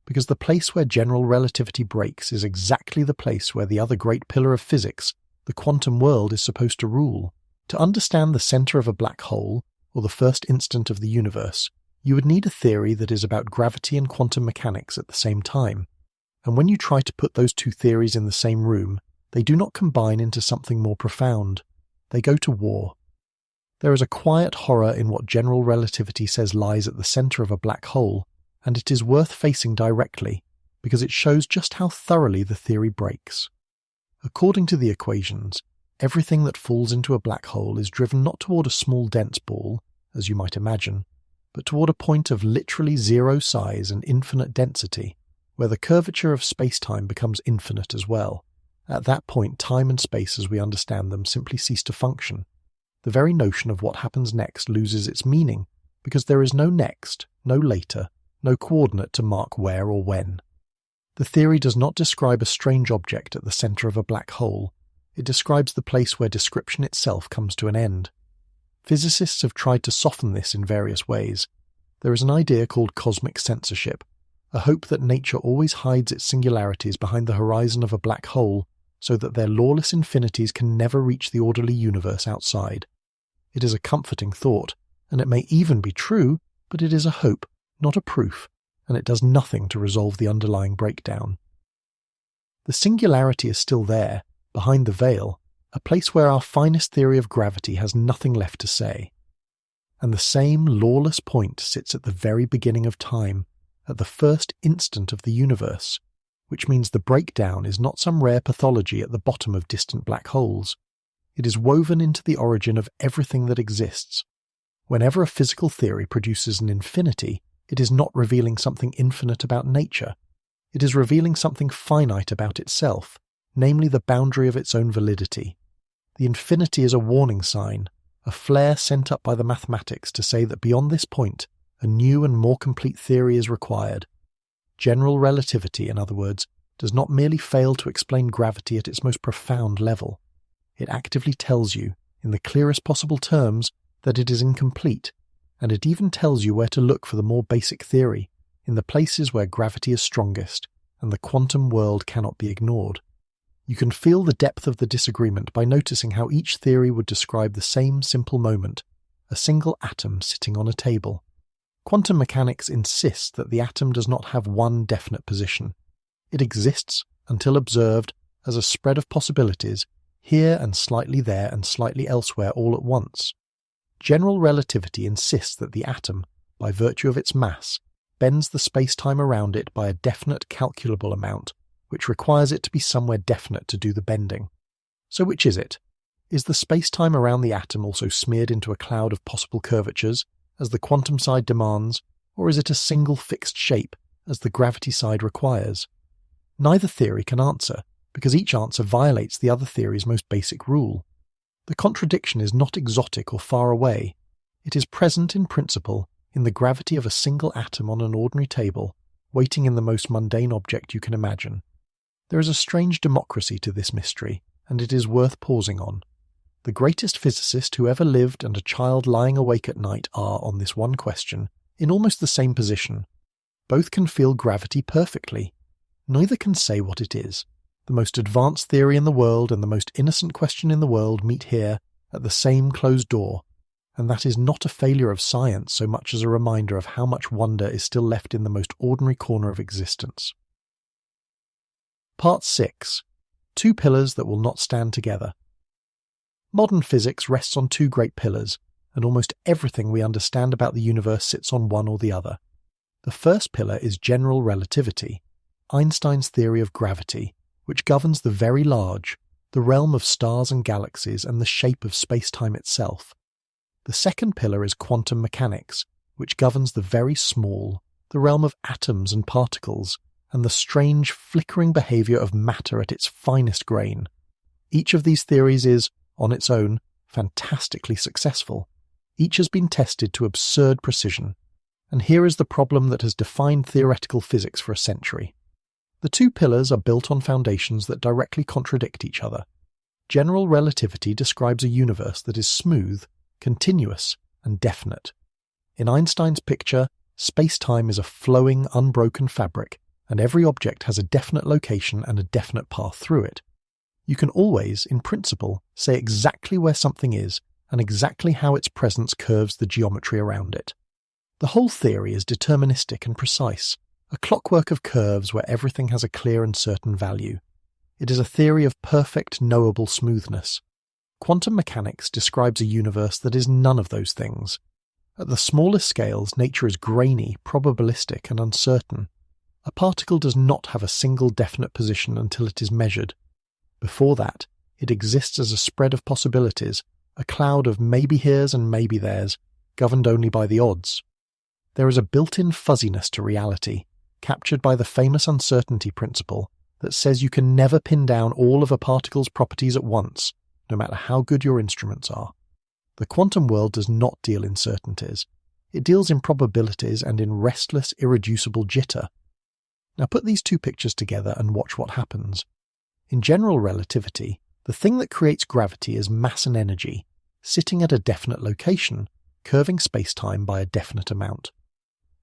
Because the place where general relativity breaks is exactly the place where the other great pillar of physics, the quantum world, is supposed to rule. To understand the center of a black hole, or the first instant of the universe, you would need a theory that is about gravity and quantum mechanics at the same time. And when you try to put those two theories in the same room, they do not combine into something more profound. They go to war. There is a quiet horror in what general relativity says lies at the center of a black hole, and it is worth facing directly, because it shows just how thoroughly the theory breaks. According to the equations, everything that falls into a black hole is driven not toward a small dense ball, as you might imagine, but toward a point of literally zero size and infinite density, where the curvature of space-time becomes infinite as well. At that point, time and space as we understand them simply cease to function. The very notion of what happens next loses its meaning, because there is no next, no later, no coordinate to mark where or when. The theory does not describe a strange object at the center of a black hole. It describes the place where description itself comes to an end. Physicists have tried to soften this in various ways. There is an idea called cosmic censorship, a hope that nature always hides its singularities behind the horizon of a black hole so that their lawless infinities can never reach the orderly universe outside. It is a comforting thought, and it may even be true, but it is a hope, not a proof, and it does nothing to resolve the underlying breakdown. The singularity is still there, behind the veil, a place where our finest theory of gravity has nothing left to say. And the same lawless point sits at the very beginning of time, at the first instant of the universe, which means the breakdown is not some rare pathology at the bottom of distant black holes. It is woven into the origin of everything that exists. Whenever a physical theory produces an infinity, it is not revealing something infinite about nature. It is revealing something finite about itself, namely the boundary of its own validity. The infinity is a warning sign, a flare sent up by the mathematics to say that beyond this point, a new and more complete theory is required. General relativity, in other words, does not merely fail to explain gravity at its most profound level. It actively tells you, in the clearest possible terms, that it is incomplete, and it even tells you where to look for the more basic theory, in the places where gravity is strongest, and the quantum world cannot be ignored. You can feel the depth of the disagreement by noticing how each theory would describe the same simple moment, a single atom sitting on a table. Quantum mechanics insists that the atom does not have one definite position. It exists, until observed, as a spread of possibilities, here and slightly there and slightly elsewhere all at once. General relativity insists that the atom, by virtue of its mass, bends the space-time around it by a definite calculable amount, which requires it to be somewhere definite to do the bending. So which is it? Is the space-time around the atom also smeared into a cloud of possible curvatures, as the quantum side demands, or is it a single fixed shape, as the gravity side requires? Neither theory can answer, because each answer violates the other theory's most basic rule. The contradiction is not exotic or far away. It is present in principle in the gravity of a single atom on an ordinary table, waiting in the most mundane object you can imagine. There is a strange democracy to this mystery, and it is worth pausing on. The greatest physicist who ever lived and a child lying awake at night are, on this one question, in almost the same position. Both can feel gravity perfectly. Neither can say what it is. The most advanced theory in the world and the most innocent question in the world meet here, at the same closed door, and that is not a failure of science so much as a reminder of how much wonder is still left in the most ordinary corner of existence. Part 6. Two pillars that will not stand together. Modern physics rests on two great pillars, and almost everything we understand about the universe sits on one or the other. The first pillar is general relativity, Einstein's theory of gravity, which governs the very large, the realm of stars and galaxies and the shape of space-time itself. The second pillar is quantum mechanics, which governs the very small, the realm of atoms and particles, and the strange flickering behavior of matter at its finest grain. Each of these theories is, on its own, fantastically successful. Each has been tested to absurd precision. And here is the problem that has defined theoretical physics for a century. The two pillars are built on foundations that directly contradict each other. General relativity describes a universe that is smooth, continuous, and definite. In Einstein's picture, space-time is a flowing, unbroken fabric, and every object has a definite location and a definite path through it. You can always, in principle, say exactly where something is and exactly how its presence curves the geometry around it. The whole theory is deterministic and precise, a clockwork of curves where everything has a clear and certain value. It is a theory of perfect, knowable smoothness. Quantum mechanics describes a universe that is none of those things. At the smallest scales, nature is grainy, probabilistic, and uncertain. A particle does not have a single definite position until it is measured. Before that, it exists as a spread of possibilities, a cloud of maybe heres and maybe theres, governed only by the odds. There is a built-in fuzziness to reality, captured by the famous uncertainty principle that says you can never pin down all of a particle's properties at once, no matter how good your instruments are. The quantum world does not deal in certainties. It deals in probabilities and in restless, irreducible jitter. Now put these two pictures together and watch what happens. In general relativity, the thing that creates gravity is mass and energy, sitting at a definite location, curving space-time by a definite amount.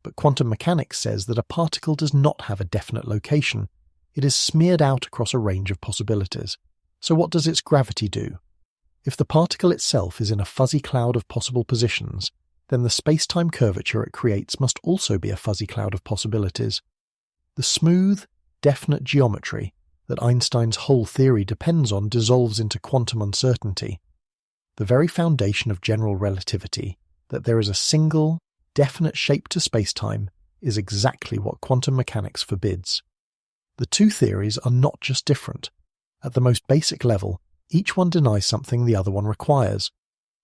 But quantum mechanics says that a particle does not have a definite location. It is smeared out across a range of possibilities. So what does its gravity do? If the particle itself is in a fuzzy cloud of possible positions, then the space-time curvature it creates must also be a fuzzy cloud of possibilities. The smooth, definite geometry that Einstein's whole theory depends on dissolves into quantum uncertainty. The very foundation of general relativity, that there is a single, definite shape to space-time, is exactly what quantum mechanics forbids. The two theories are not just different. At the most basic level, each one denies something the other one requires.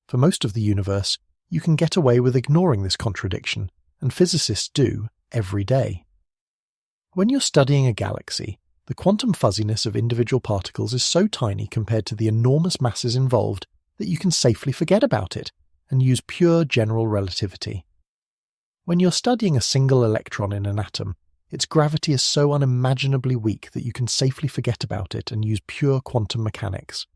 For most of the universe, you can get away with ignoring this contradiction, and physicists do every day. When you're studying a galaxy, the quantum fuzziness of individual particles is so tiny compared to the enormous masses involved that you can safely forget about it and use pure general relativity. When you're studying a single electron in an atom, its gravity is so unimaginably weak that you can safely forget about it and use pure quantum mechanics.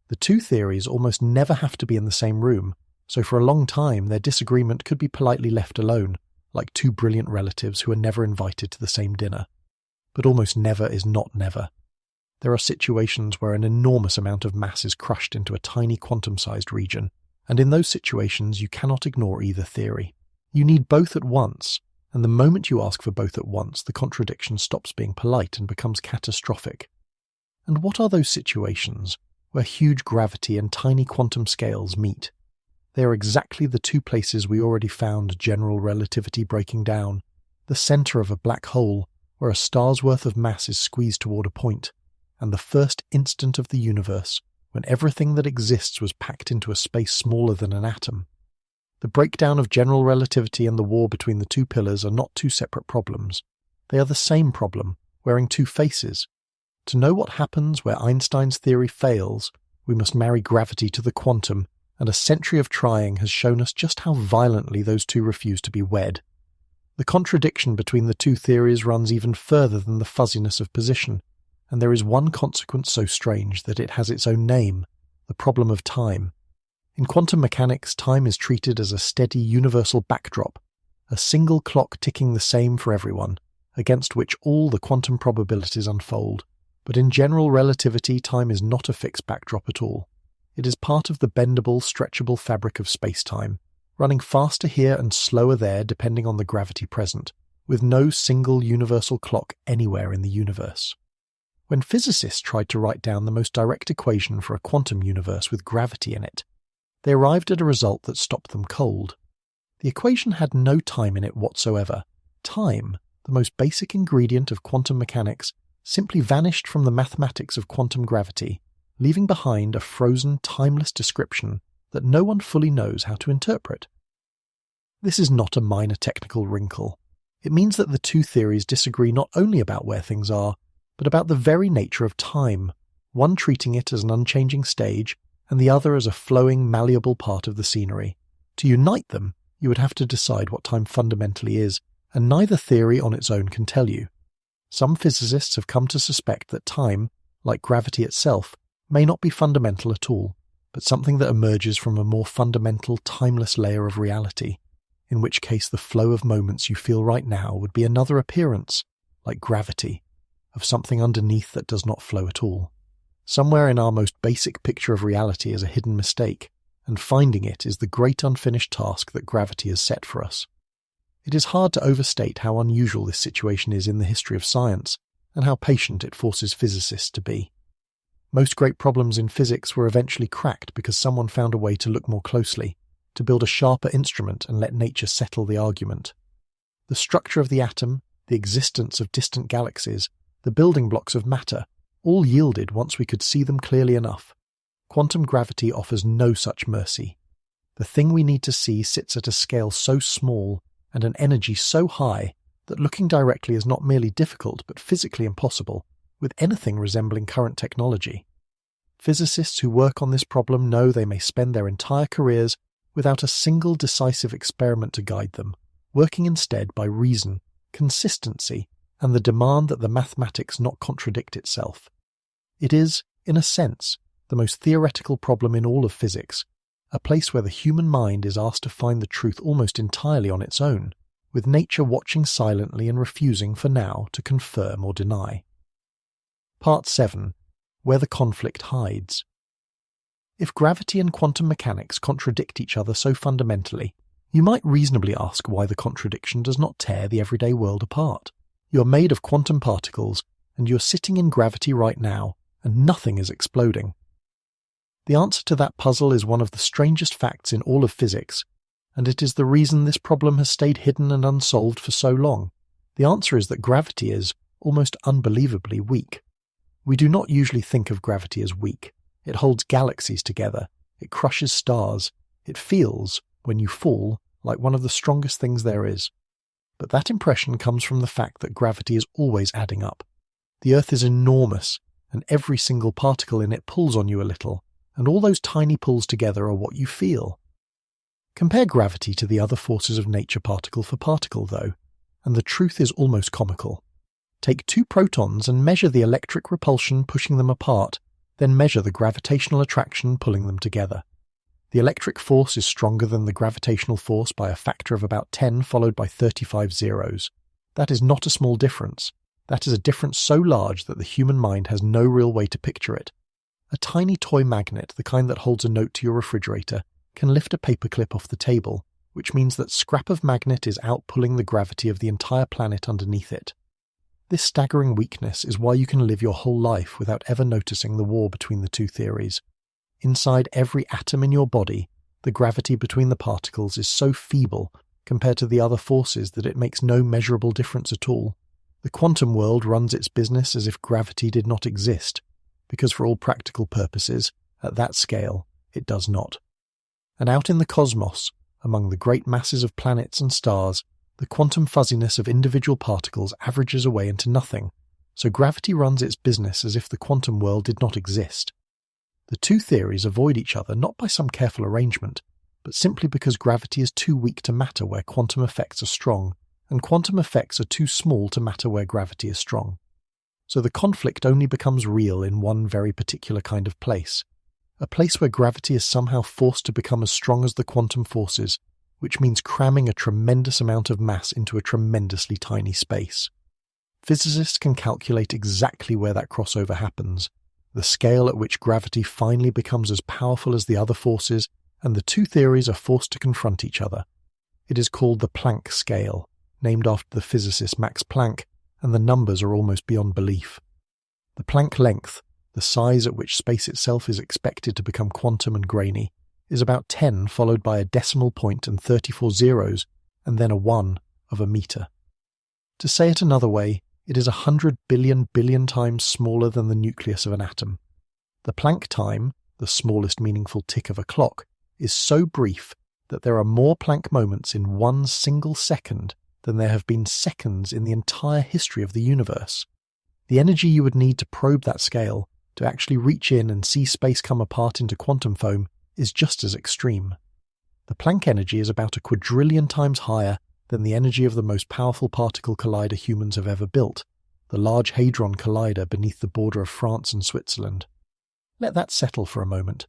The two theories almost never have to be in the same room, so for a long time their disagreement could be politely left alone, like two brilliant relatives who are never invited to the same dinner. But almost never is not never. There are situations where an enormous amount of mass is crushed into a tiny quantum-sized region, and in those situations you cannot ignore either theory. You need both at once, and the moment you ask for both at once, the contradiction stops being polite and becomes catastrophic. And what are those situations where huge gravity and tiny quantum scales meet? They are exactly the two places we already found general relativity breaking down, the center of a black hole, where a star's worth of mass is squeezed toward a point, and the first instant of the universe, when everything that exists was packed into a space smaller than an atom. The breakdown of general relativity and the war between the two pillars are not two separate problems. They are the same problem, wearing two faces. To know what happens where Einstein's theory fails, we must marry gravity to the quantum, and a century of trying has shown us just how violently those two refuse to be wed. The contradiction between the two theories runs even further than the fuzziness of position, and there is one consequence so strange that it has its own name, the problem of time. In quantum mechanics, time is treated as a steady universal backdrop, a single clock ticking the same for everyone, against which all the quantum probabilities unfold. But in general relativity, time is not a fixed backdrop at all. It is part of the bendable, stretchable fabric of space-time, running faster here and slower there depending on the gravity present, with no single universal clock anywhere in the universe. When physicists tried to write down the most direct equation for a quantum universe with gravity in it, they arrived at a result that stopped them cold. The equation had no time in it whatsoever. Time, the most basic ingredient of quantum mechanics, simply vanished from the mathematics of quantum gravity, leaving behind a frozen, timeless description that no one fully knows how to interpret. This is not a minor technical wrinkle. It means that the two theories disagree not only about where things are, but about the very nature of time, one treating it as an unchanging stage, and the other as a flowing, malleable part of the scenery. To unite them, you would have to decide what time fundamentally is, and neither theory on its own can tell you. Some physicists have come to suspect that time, like gravity itself, may not be fundamental at all, but something that emerges from a more fundamental, timeless layer of reality, in which case the flow of moments you feel right now would be another appearance, like gravity, of something underneath that does not flow at all. Somewhere in our most basic picture of reality is a hidden mistake, and finding it is the great unfinished task that gravity has set for us. It is hard to overstate how unusual this situation is in the history of science, and how patient it forces physicists to be. Most great problems in physics were eventually cracked because someone found a way to look more closely, to build a sharper instrument and let nature settle the argument. The structure of the atom, the existence of distant galaxies, the building blocks of matter, all yielded once we could see them clearly enough. Quantum gravity offers no such mercy. The thing we need to see sits at a scale so small and an energy so high that looking directly is not merely difficult but physically impossible, with anything resembling current technology. Physicists who work on this problem know they may spend their entire careers without a single decisive experiment to guide them, working instead by reason, consistency, and the demand that the mathematics not contradict itself. It is, in a sense, the most theoretical problem in all of physics, a place where the human mind is asked to find the truth almost entirely on its own, with nature watching silently and refusing for now to confirm or deny. Part 7. Where the conflict hides. If gravity and quantum mechanics contradict each other so fundamentally, you might reasonably ask why the contradiction does not tear the everyday world apart. You're made of quantum particles, and you're sitting in gravity right now, and nothing is exploding. The answer to that puzzle is one of the strangest facts in all of physics, and it is the reason this problem has stayed hidden and unsolved for so long. The answer is that gravity is, almost unbelievably, weak. We do not usually think of gravity as weak. It holds galaxies together. It crushes stars. It feels, when you fall, like one of the strongest things there is. But that impression comes from the fact that gravity is always adding up. The Earth is enormous, and every single particle in it pulls on you a little, and all those tiny pulls together are what you feel. Compare gravity to the other forces of nature particle for particle, though, and the truth is almost comical. Take two protons and measure the electric repulsion pushing them apart, then measure the gravitational attraction pulling them together. The electric force is stronger than the gravitational force by a factor of about 10 followed by 35 zeros. That is not a small difference. That is a difference so large that the human mind has no real way to picture it. A tiny toy magnet, the kind that holds a note to your refrigerator, can lift a paperclip off the table, which means that scrap of magnet is outpulling the gravity of the entire planet underneath it. This staggering weakness is why you can live your whole life without ever noticing the war between the two theories. Inside every atom in your body, the gravity between the particles is so feeble compared to the other forces that it makes no measurable difference at all. The quantum world runs its business as if gravity did not exist, because for all practical purposes, at that scale, it does not. And out in the cosmos, among the great masses of planets and stars, the quantum fuzziness of individual particles averages away into nothing, so gravity runs its business as if the quantum world did not exist. The two theories avoid each other not by some careful arrangement, but simply because gravity is too weak to matter where quantum effects are strong, and quantum effects are too small to matter where gravity is strong. So the conflict only becomes real in one very particular kind of place, a place where gravity is somehow forced to become as strong as the quantum forces, which means cramming a tremendous amount of mass into a tremendously tiny space. Physicists can calculate exactly where that crossover happens, the scale at which gravity finally becomes as powerful as the other forces, and the two theories are forced to confront each other. It is called the Planck scale, named after the physicist Max Planck, and the numbers are almost beyond belief. The Planck length, the size at which space itself is expected to become quantum and grainy, is about 10 followed by a decimal point and 34 zeros, and then a 1 of a meter. To say it another way, it is 100 billion times smaller than the nucleus of an atom. The Planck time, the smallest meaningful tick of a clock, is so brief that there are more Planck moments in 1 single second than there have been seconds in the entire history of the universe. The energy you would need to probe that scale, to actually reach in and see space come apart into quantum foam, is just as extreme. The Planck energy is about a quadrillion times higher than the energy of the most powerful particle collider humans have ever built, the Large Hadron Collider beneath the border of France and Switzerland. Let that settle for a moment.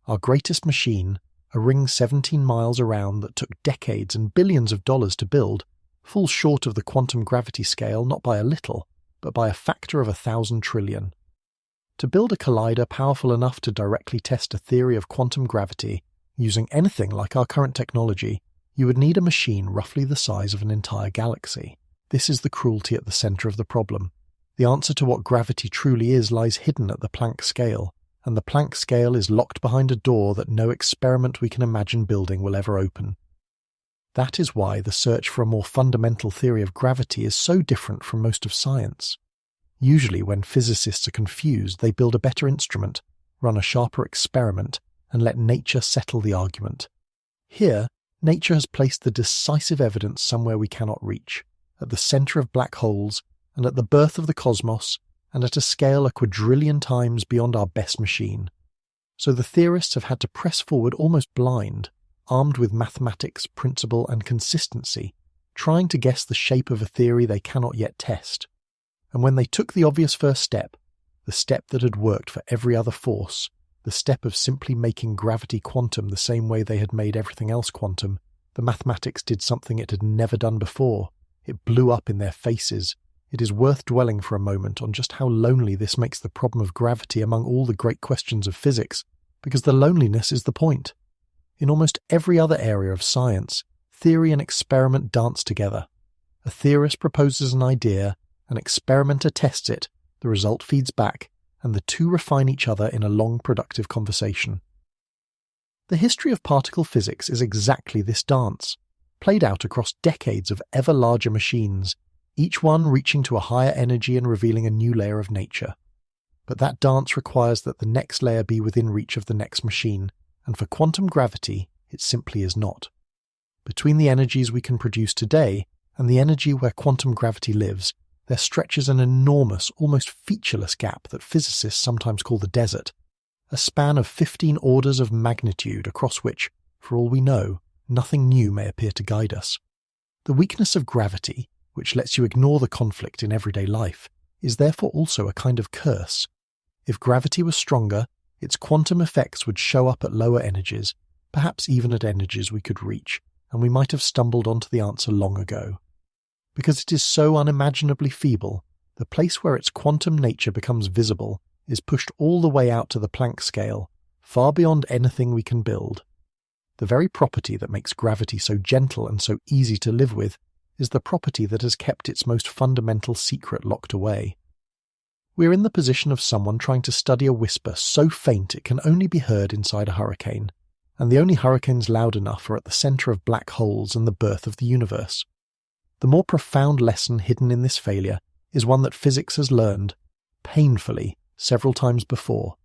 Our greatest machine, a ring 17 miles around that took decades and billions of dollars to build, falls short of the quantum gravity scale not by a little, but by a factor of 1,000 trillion. To build a collider powerful enough to directly test a theory of quantum gravity using anything like our current technology, you would need a machine roughly the size of an entire galaxy. This is the cruelty at the center of the problem. The answer to what gravity truly is lies hidden at the Planck scale, and the Planck scale is locked behind a door that no experiment we can imagine building will ever open. That is why the search for a more fundamental theory of gravity is so different from most of science. Usually when physicists are confused, they build a better instrument, run a sharper experiment, and let nature settle the argument. Here, nature has placed the decisive evidence somewhere we cannot reach, at the center of black holes, and at the birth of the cosmos, and at a scale a quadrillion times beyond our best machine. So the theorists have had to press forward almost blind, armed with mathematics, principle, and consistency, trying to guess the shape of a theory they cannot yet test. And when they took the obvious first step, the step that had worked for every other force, the step of simply making gravity quantum the same way they had made everything else quantum, the mathematics did something it had never done before. It blew up in their faces. It is worth dwelling for a moment on just how lonely this makes the problem of gravity among all the great questions of physics, because the loneliness is the point. In almost every other area of science, theory and experiment dance together. A theorist proposes an idea, an experimenter tests it, the result feeds back, and the two refine each other in a long, productive conversation. The history of particle physics is exactly this dance, played out across decades of ever larger machines, each one reaching to a higher energy and revealing a new layer of nature. But that dance requires that the next layer be within reach of the next machine, and for quantum gravity, it simply is not. Between the energies we can produce today and the energy where quantum gravity lives, there stretches an enormous, almost featureless gap that physicists sometimes call the desert, a span of 15 orders of magnitude across which, for all we know, nothing new may appear to guide us. The weakness of gravity, which lets you ignore the conflict in everyday life, is therefore also a kind of curse. If gravity was stronger, its quantum effects would show up at lower energies, perhaps even at energies we could reach, and we might have stumbled onto the answer long ago. Because it is so unimaginably feeble, the place where its quantum nature becomes visible is pushed all the way out to the Planck scale, far beyond anything we can build. The very property that makes gravity so gentle and so easy to live with is the property that has kept its most fundamental secret locked away. We are in the position of someone trying to study a whisper so faint it can only be heard inside a hurricane, and the only hurricanes loud enough are at the center of black holes and the birth of the universe. The more profound lesson hidden in this failure is one that physics has learned, painfully, several times before.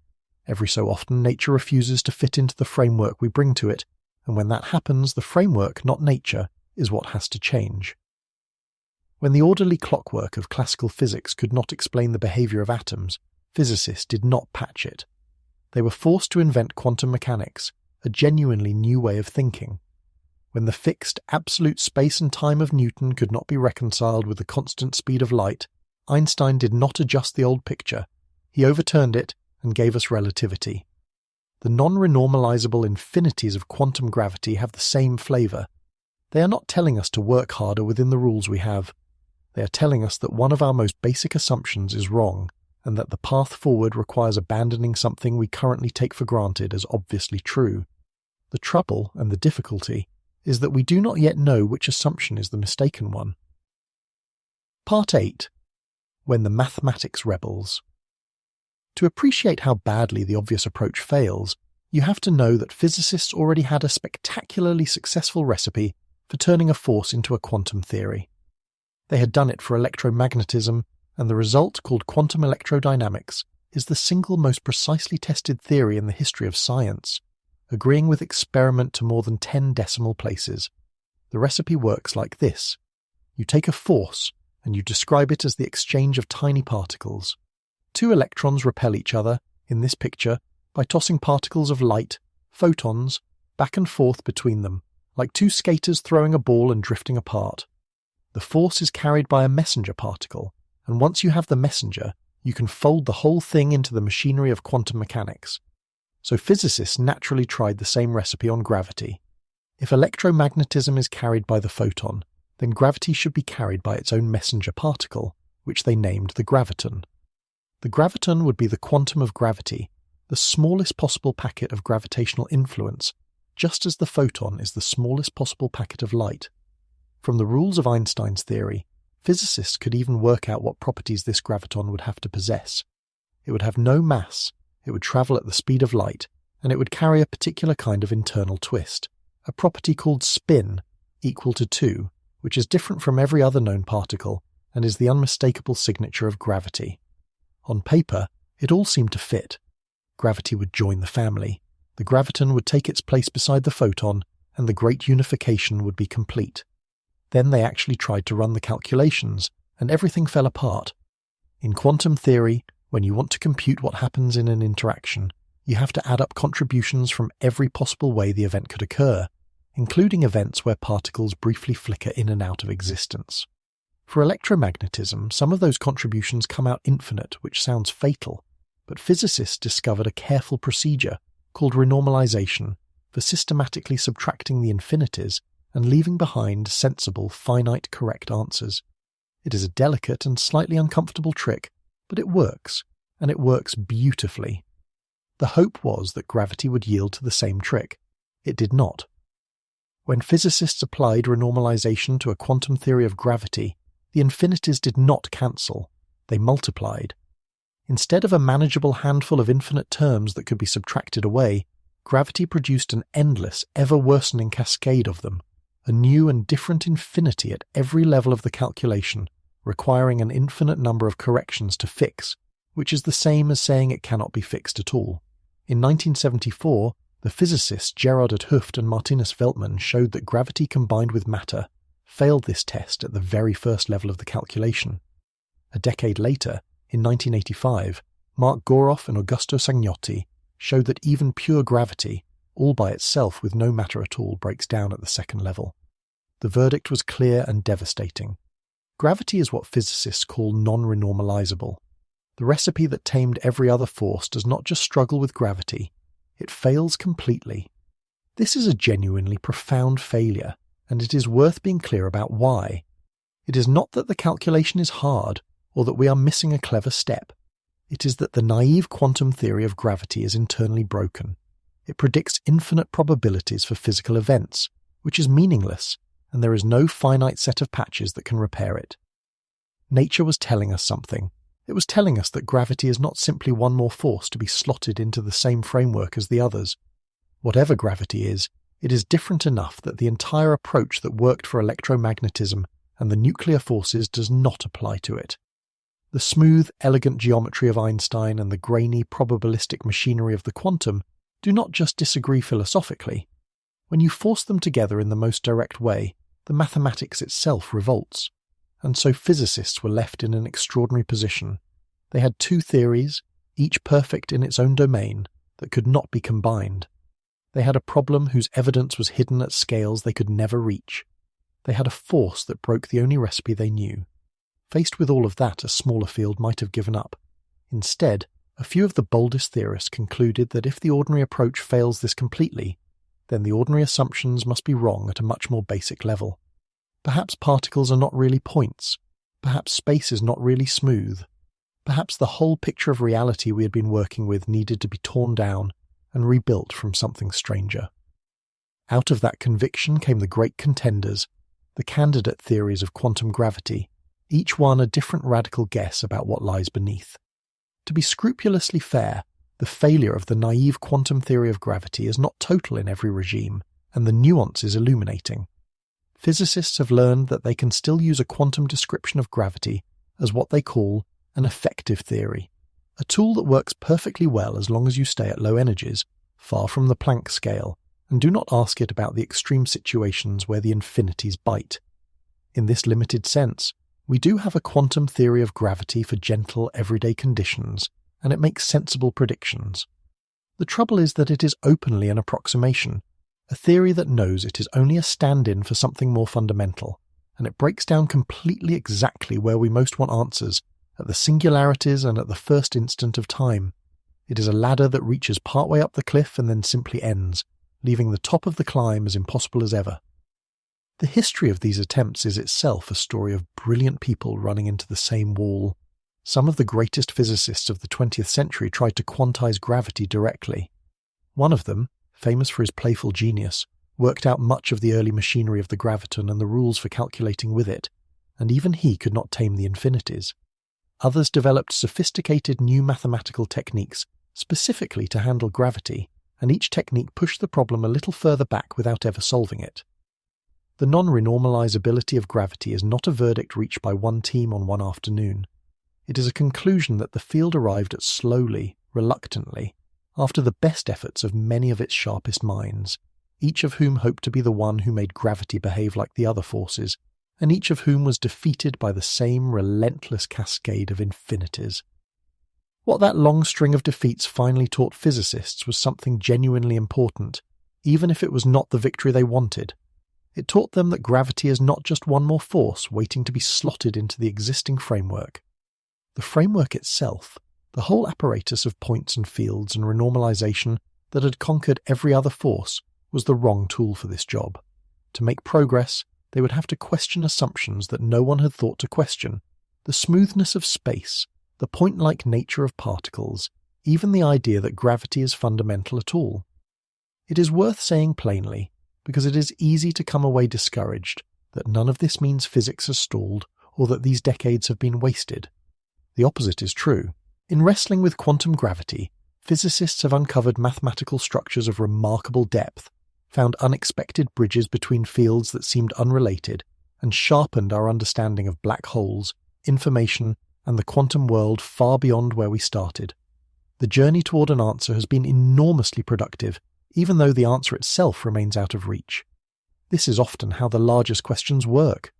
Every so often nature refuses to fit into the framework we bring to it, and when that happens, the framework, not nature, is what has to change. When the orderly clockwork of classical physics could not explain the behavior of atoms, physicists did not patch it. They were forced to invent quantum mechanics, a genuinely new way of thinking. When the fixed, absolute space and time of Newton could not be reconciled with the constant speed of light, Einstein did not adjust the old picture. He overturned it and gave us relativity. The non-renormalizable infinities of quantum gravity have the same flavor. They are not telling us to work harder within the rules we have. They are telling us that one of our most basic assumptions is wrong, and that the path forward requires abandoning something we currently take for granted as obviously true. The trouble and the difficulty is that we do not yet know which assumption is the mistaken one. Part 8. When the Mathematics Rebels. To appreciate how badly the obvious approach fails, you have to know that physicists already had a spectacularly successful recipe for turning a force into a quantum theory. They had done it for electromagnetism, and the result, called quantum electrodynamics, is the single most precisely tested theory in the history of science, agreeing with experiment to more than 10 decimal places. The recipe works like this. You take a force, and you describe it as the exchange of tiny particles. Two electrons repel each other, in this picture, by tossing particles of light, photons, back and forth between them, like two skaters throwing a ball and drifting apart. The force is carried by a messenger particle, and once you have the messenger, you can fold the whole thing into the machinery of quantum mechanics. So physicists naturally tried the same recipe on gravity. If electromagnetism is carried by the photon, then gravity should be carried by its own messenger particle, which they named the graviton. The graviton would be the quantum of gravity, the smallest possible packet of gravitational influence, just as the photon is the smallest possible packet of light. From the rules of Einstein's theory, physicists could even work out what properties this graviton would have to possess. It would have no mass, it would travel at the speed of light, and it would carry a particular kind of internal twist, a property called spin, equal to 2, which is different from every other known particle and is the unmistakable signature of gravity. On paper, it all seemed to fit. Gravity would join the family, the graviton would take its place beside the photon, and the great unification would be complete. Then they actually tried to run the calculations, and everything fell apart. In quantum theory, when you want to compute what happens in an interaction, you have to add up contributions from every possible way the event could occur, including events where particles briefly flicker in and out of existence. For electromagnetism, some of those contributions come out infinite, which sounds fatal, but physicists discovered a careful procedure called renormalization for systematically subtracting the infinities and leaving behind sensible, finite, correct answers. It is a delicate and slightly uncomfortable trick, but it works, and it works beautifully. The hope was that gravity would yield to the same trick. It did not. When physicists applied renormalization to a quantum theory of gravity, the infinities did not cancel, they multiplied. Instead of a manageable handful of infinite terms that could be subtracted away, gravity produced an endless, ever-worsening cascade of them, a new and different infinity at every level of the calculation, requiring an infinite number of corrections to fix, which is the same as saying it cannot be fixed at all. In 1974, the physicists Gerard 't Hooft and Martinus Veltman showed that gravity combined with matter failed this test at the very first level of the calculation. A decade later, in 1985, Mark Goroff and Augusto Sagnotti showed that even pure gravity, all by itself with no matter at all, breaks down at the second level. The verdict was clear and devastating. Gravity is what physicists call non-renormalizable. The recipe that tamed every other force does not just struggle with gravity, it fails completely. This is a genuinely profound failure, and it is worth being clear about why. It is not that the calculation is hard, or that we are missing a clever step. It is that the naive quantum theory of gravity is internally broken. It predicts infinite probabilities for physical events, which is meaningless, and there is no finite set of patches that can repair it. Nature was telling us something. It was telling us that gravity is not simply one more force to be slotted into the same framework as the others. Whatever gravity is, it is different enough that the entire approach that worked for electromagnetism and the nuclear forces does not apply to it. The smooth, elegant geometry of Einstein and the grainy, probabilistic machinery of the quantum do not just disagree philosophically. When you force them together in the most direct way, the mathematics itself revolts. And so physicists were left in an extraordinary position. They had two theories, each perfect in its own domain, that could not be combined. They had a problem whose evidence was hidden at scales they could never reach. They had a force that broke the only recipe they knew. Faced with all of that, a smaller field might have given up. Instead, a few of the boldest theorists concluded that if the ordinary approach fails this completely, then the ordinary assumptions must be wrong at a much more basic level. Perhaps particles are not really points. Perhaps space is not really smooth. Perhaps the whole picture of reality we had been working with needed to be torn down and rebuilt from something stranger. Out of that conviction came the great contenders, the candidate theories of quantum gravity, each one a different radical guess about what lies beneath. To be scrupulously fair, the failure of the naive quantum theory of gravity is not total in every regime, and the nuance is illuminating. Physicists have learned that they can still use a quantum description of gravity as what they call an effective theory, a tool that works perfectly well as long as you stay at low energies, far from the Planck scale, and do not ask it about the extreme situations where the infinities bite. In this limited sense, we do have a quantum theory of gravity for gentle, everyday conditions, and it makes sensible predictions. The trouble is that it is openly an approximation, a theory that knows it is only a stand-in for something more fundamental, and it breaks down completely exactly where we most want answers, at the singularities and at the first instant of time. It is a ladder that reaches partway up the cliff and then simply ends, leaving the top of the climb as impossible as ever. The history of these attempts is itself a story of brilliant people running into the same wall. Some of the greatest physicists of the 20th century tried to quantize gravity directly. One of them, famous for his playful genius, worked out much of the early machinery of the graviton and the rules for calculating with it, and even he could not tame the infinities. Others developed sophisticated new mathematical techniques specifically to handle gravity, and each technique pushed the problem a little further back without ever solving it. The non-renormalizability of gravity is not a verdict reached by one team on one afternoon. It is a conclusion that the field arrived at slowly, reluctantly, after the best efforts of many of its sharpest minds, each of whom hoped to be the one who made gravity behave like the other forces, and each of whom was defeated by the same relentless cascade of infinities. What that long string of defeats finally taught physicists was something genuinely important, even if it was not the victory they wanted. It taught them that gravity is not just one more force waiting to be slotted into the existing framework. The framework itself, the whole apparatus of points and fields and renormalization that had conquered every other force, was the wrong tool for this job. To make progress, they would have to question assumptions that no one had thought to question, the smoothness of space, the point-like nature of particles, even the idea that gravity is fundamental at all. It is worth saying plainly, because it is easy to come away discouraged, that none of this means physics has stalled or that these decades have been wasted. The opposite is true. In wrestling with quantum gravity, physicists have uncovered mathematical structures of remarkable depth, found unexpected bridges between fields that seemed unrelated, and sharpened our understanding of black holes, information, and the quantum world far beyond where we started. The journey toward an answer has been enormously productive, even though the answer itself remains out of reach. This is often how the largest questions work.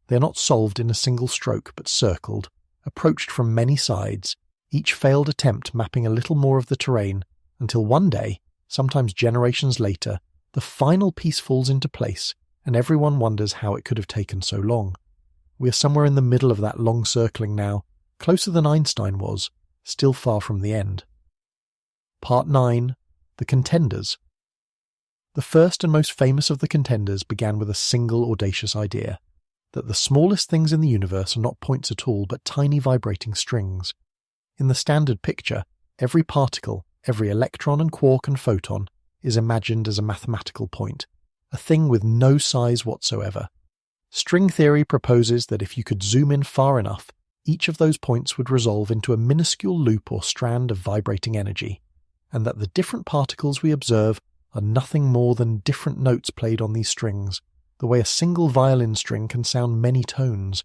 They are not solved in a single stroke, but circled, approached from many sides, each failed attempt mapping a little more of the terrain, until one day, sometimes generations later, the final piece falls into place, and everyone wonders how it could have taken so long. We are somewhere in the middle of that long circling now, closer than Einstein was, still far from the end. Part 9. The Contenders. The first and most famous of the contenders began with a single audacious idea, that the smallest things in the universe are not points at all but tiny vibrating strings. In the standard picture, every particle, every electron and quark and photon, is imagined as a mathematical point, a thing with no size whatsoever. String theory proposes that if you could zoom in far enough, each of those points would resolve into a minuscule loop or strand of vibrating energy, and that the different particles we observe are nothing more than different notes played on these strings, the way a single violin string can sound many tones.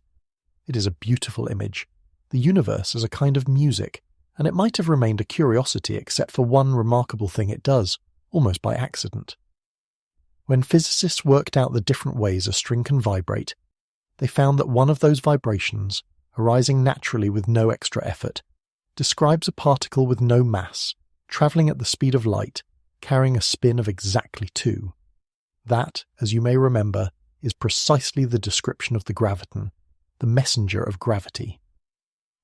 It is a beautiful image. The universe is a kind of music, and it might have remained a curiosity except for one remarkable thing it does, almost by accident. When physicists worked out the different ways a string can vibrate, they found that one of those vibrations, arising naturally with no extra effort, describes a particle with no mass, travelling at the speed of light, carrying a spin of exactly 2. That, as you may remember, is precisely the description of the graviton, the messenger of gravity.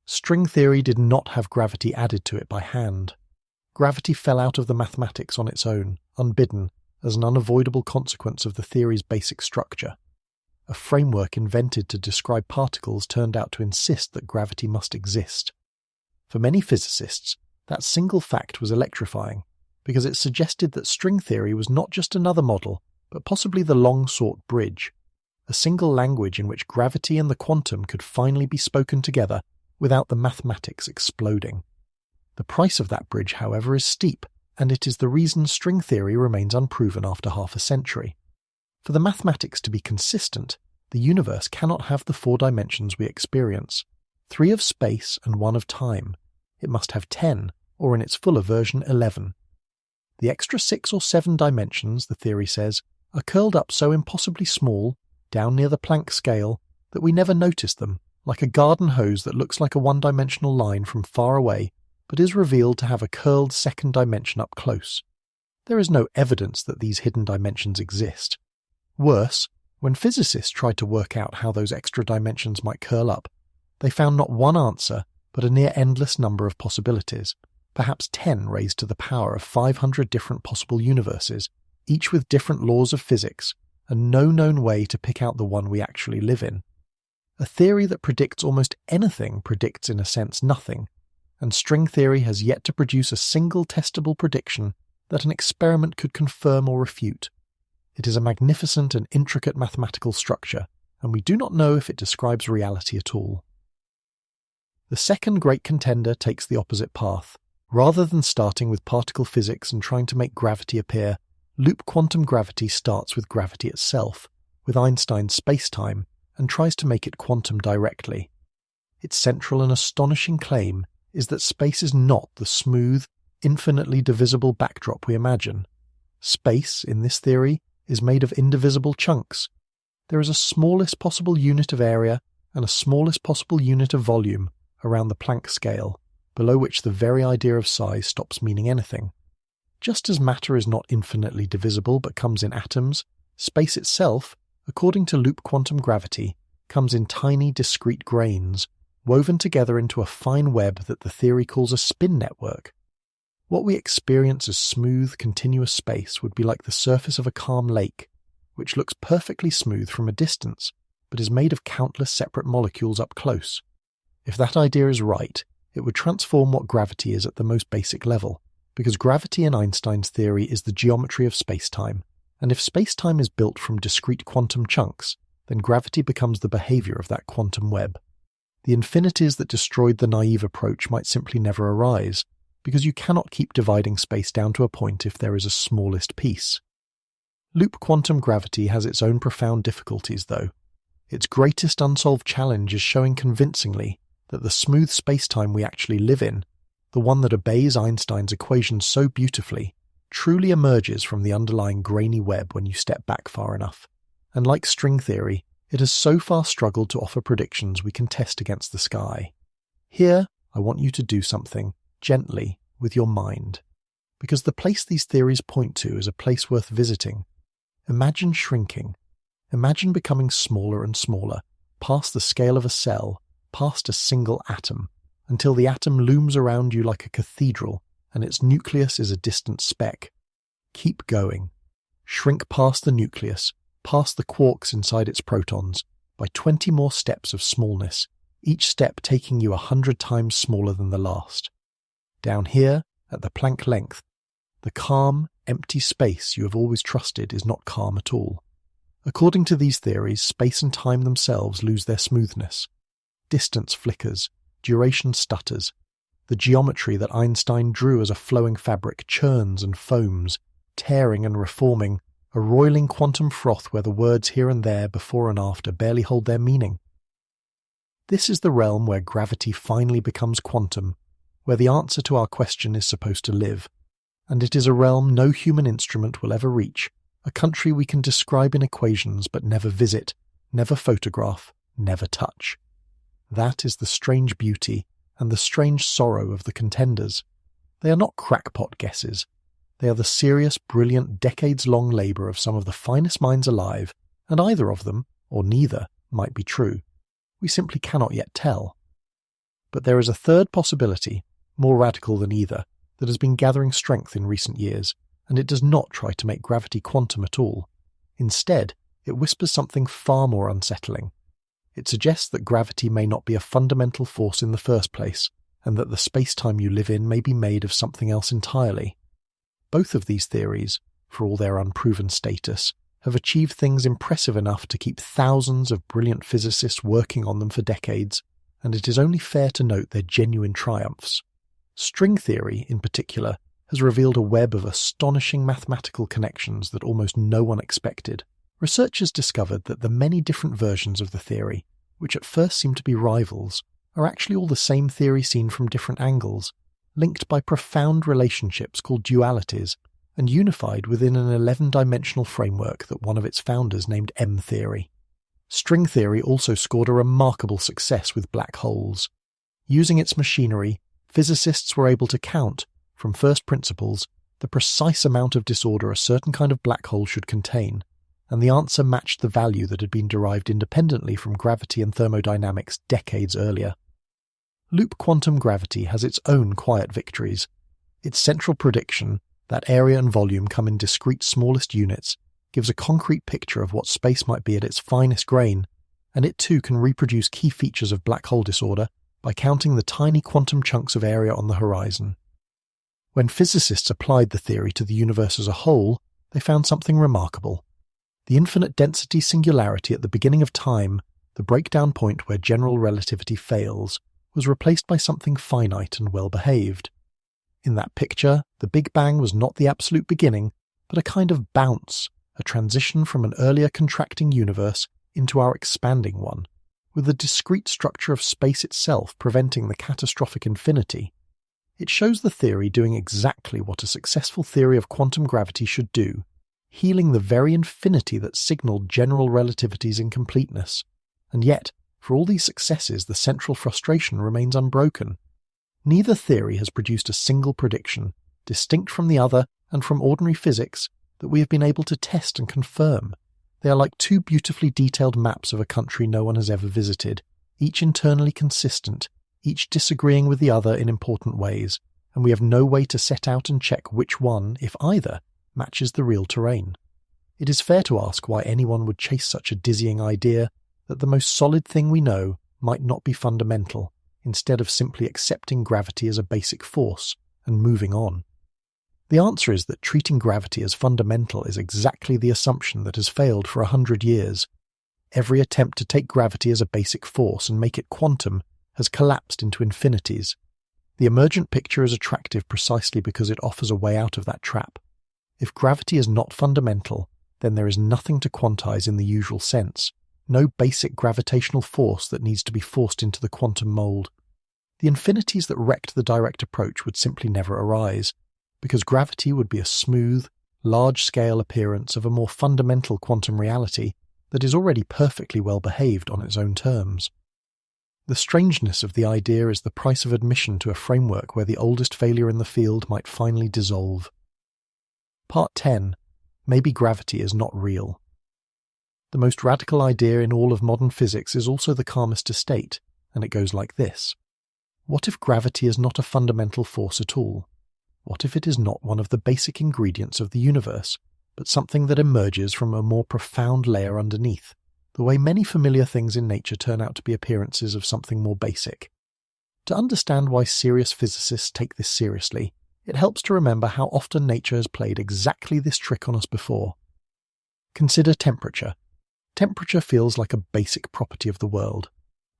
String theory did not have gravity added to it by hand. Gravity fell out of the mathematics on its own, unbidden, as an unavoidable consequence of the theory's basic structure. A framework invented to describe particles turned out to insist that gravity must exist. For many physicists, that single fact was electrifying, because it suggested that string theory was not just another model, but possibly the long-sought bridge, a single language in which gravity and the quantum could finally be spoken together without the mathematics exploding. The price of that bridge, however, is steep, and it is the reason string theory remains unproven after half a century. For the mathematics to be consistent, the universe cannot have the 4 dimensions we experience, 3 of space and 1 of time. It must have 10, or in its fuller version 11. The extra 6 or 7 dimensions, the theory says, are curled up so impossibly small, down near the Planck scale, that we never notice them, like a garden hose that looks like a one-dimensional line from far away, but is revealed to have a curled second dimension up close. There is no evidence that these hidden dimensions exist. Worse, when physicists tried to work out how those extra dimensions might curl up, they found not one answer, but a near-endless number of possibilities, perhaps 10 raised to the power of 500 different possible universes, each with different laws of physics, and no known way to pick out the one we actually live in. A theory that predicts almost anything predicts in a sense nothing, and string theory has yet to produce a single testable prediction that an experiment could confirm or refute. It is a magnificent and intricate mathematical structure, and we do not know if it describes reality at all. The second great contender takes the opposite path. Rather than starting with particle physics and trying to make gravity appear, loop quantum gravity starts with gravity itself, with Einstein's spacetime, and tries to make it quantum directly. Its central and astonishing claim is that space is not the smooth, infinitely divisible backdrop we imagine. Space, in this theory, is made of indivisible chunks. There is a smallest possible unit of area and a smallest possible unit of volume around the Planck scale, below which the very idea of size stops meaning anything. Just as matter is not infinitely divisible but comes in atoms, space itself, according to loop quantum gravity, comes in tiny discrete grains, woven together into a fine web that the theory calls a spin network. What we experience as smooth, continuous space would be like the surface of a calm lake, which looks perfectly smooth from a distance, but is made of countless separate molecules up close. If that idea is right, it would transform what gravity is at the most basic level, because gravity in Einstein's theory is the geometry of spacetime, and if spacetime is built from discrete quantum chunks, then gravity becomes the behavior of that quantum web. The infinities that destroyed the naive approach might simply never arise, because you cannot keep dividing space down to a point if there is a smallest piece. Loop quantum gravity has its own profound difficulties, though. Its greatest unsolved challenge is showing convincingly that the smooth spacetime we actually live in, the one that obeys Einstein's equations so beautifully, truly emerges from the underlying grainy web when you step back far enough. And like string theory, it has so far struggled to offer predictions we can test against the sky. Here, I want you to do something, gently, with your mind. Because the place these theories point to is a place worth visiting. Imagine shrinking. Imagine becoming smaller and smaller, past the scale of a cell, past a single atom, until the atom looms around you like a cathedral, and its nucleus is a distant speck. Keep going. Shrink past the nucleus, past the quarks inside its protons, by 20 more steps of smallness, each step taking you 100 times smaller than the last. Down here, at the Planck length, the calm, empty space you have always trusted is not calm at all. According to these theories, space and time themselves lose their smoothness. Distance flickers, duration stutters. The geometry that Einstein drew as a flowing fabric churns and foams, tearing and reforming, a roiling quantum froth where the words here and there, before and after, barely hold their meaning. This is the realm where gravity finally becomes quantum, where the answer to our question is supposed to live, and it is a realm no human instrument will ever reach, a country we can describe in equations but never visit, never photograph, never touch. That is the strange beauty and the strange sorrow of the contenders. They are not crackpot guesses. They are the serious, brilliant, decades-long labour of some of the finest minds alive, and either of them, or neither, might be true. We simply cannot yet tell. But there is a third possibility, more radical than either, that has been gathering strength in recent years, and it does not try to make gravity quantum at all. Instead, it whispers something far more unsettling. It suggests that gravity may not be a fundamental force in the first place, and that the space-time you live in may be made of something else entirely. Both of these theories, for all their unproven status, have achieved things impressive enough to keep thousands of brilliant physicists working on them for decades, and it is only fair to note their genuine triumphs. String theory, in particular, has revealed a web of astonishing mathematical connections that almost no one expected. Researchers discovered that the many different versions of the theory, which at first seemed to be rivals, are actually all the same theory seen from different angles, linked by profound relationships called dualities, and unified within an 11-dimensional framework that one of its founders named M-theory. String theory also scored a remarkable success with black holes. Using its machinery, physicists were able to count, from first principles, the precise amount of disorder a certain kind of black hole should contain, and the answer matched the value that had been derived independently from gravity and thermodynamics decades earlier. Loop quantum gravity has its own quiet victories. Its central prediction, that area and volume come in discrete smallest units, gives a concrete picture of what space might be at its finest grain, and it too can reproduce key features of black hole disorder by counting the tiny quantum chunks of area on the horizon. When physicists applied the theory to the universe as a whole, they found something remarkable. The infinite density singularity at the beginning of time, the breakdown point where general relativity fails, was replaced by something finite and well-behaved. In that picture, the Big Bang was not the absolute beginning, but a kind of bounce, a transition from an earlier contracting universe into our expanding one, with the discrete structure of space itself preventing the catastrophic infinity. It shows the theory doing exactly what a successful theory of quantum gravity should do, healing the very infinity that signaled general relativity's incompleteness. And yet, for all these successes, the central frustration remains unbroken. Neither theory has produced a single prediction, distinct from the other and from ordinary physics, that we have been able to test and confirm. They are like two beautifully detailed maps of a country no one has ever visited, each internally consistent, each disagreeing with the other in important ways, and we have no way to set out and check which one, if either, matches the real terrain. It is fair to ask why anyone would chase such a dizzying idea that the most solid thing we know might not be fundamental, instead of simply accepting gravity as a basic force and moving on. The answer is that treating gravity as fundamental is exactly the assumption that has failed for 100 years. Every attempt to take gravity as a basic force and make it quantum has collapsed into infinities. The emergent picture is attractive precisely because it offers a way out of that trap. If gravity is not fundamental, then there is nothing to quantize in the usual sense, no basic gravitational force that needs to be forced into the quantum mold. The infinities that wrecked the direct approach would simply never arise, because gravity would be a smooth, large-scale appearance of a more fundamental quantum reality that is already perfectly well behaved on its own terms. The strangeness of the idea is the price of admission to a framework where the oldest failure in the field might finally dissolve. Part 10. Maybe gravity is not real. The most radical idea in all of modern physics is also the calmest to state, and it goes like this. What if gravity is not a fundamental force at all? What if it is not one of the basic ingredients of the universe, but something that emerges from a more profound layer underneath, the way many familiar things in nature turn out to be appearances of something more basic? To understand why serious physicists take this seriously, it helps to remember how often nature has played exactly this trick on us before. Consider temperature. Temperature feels like a basic property of the world.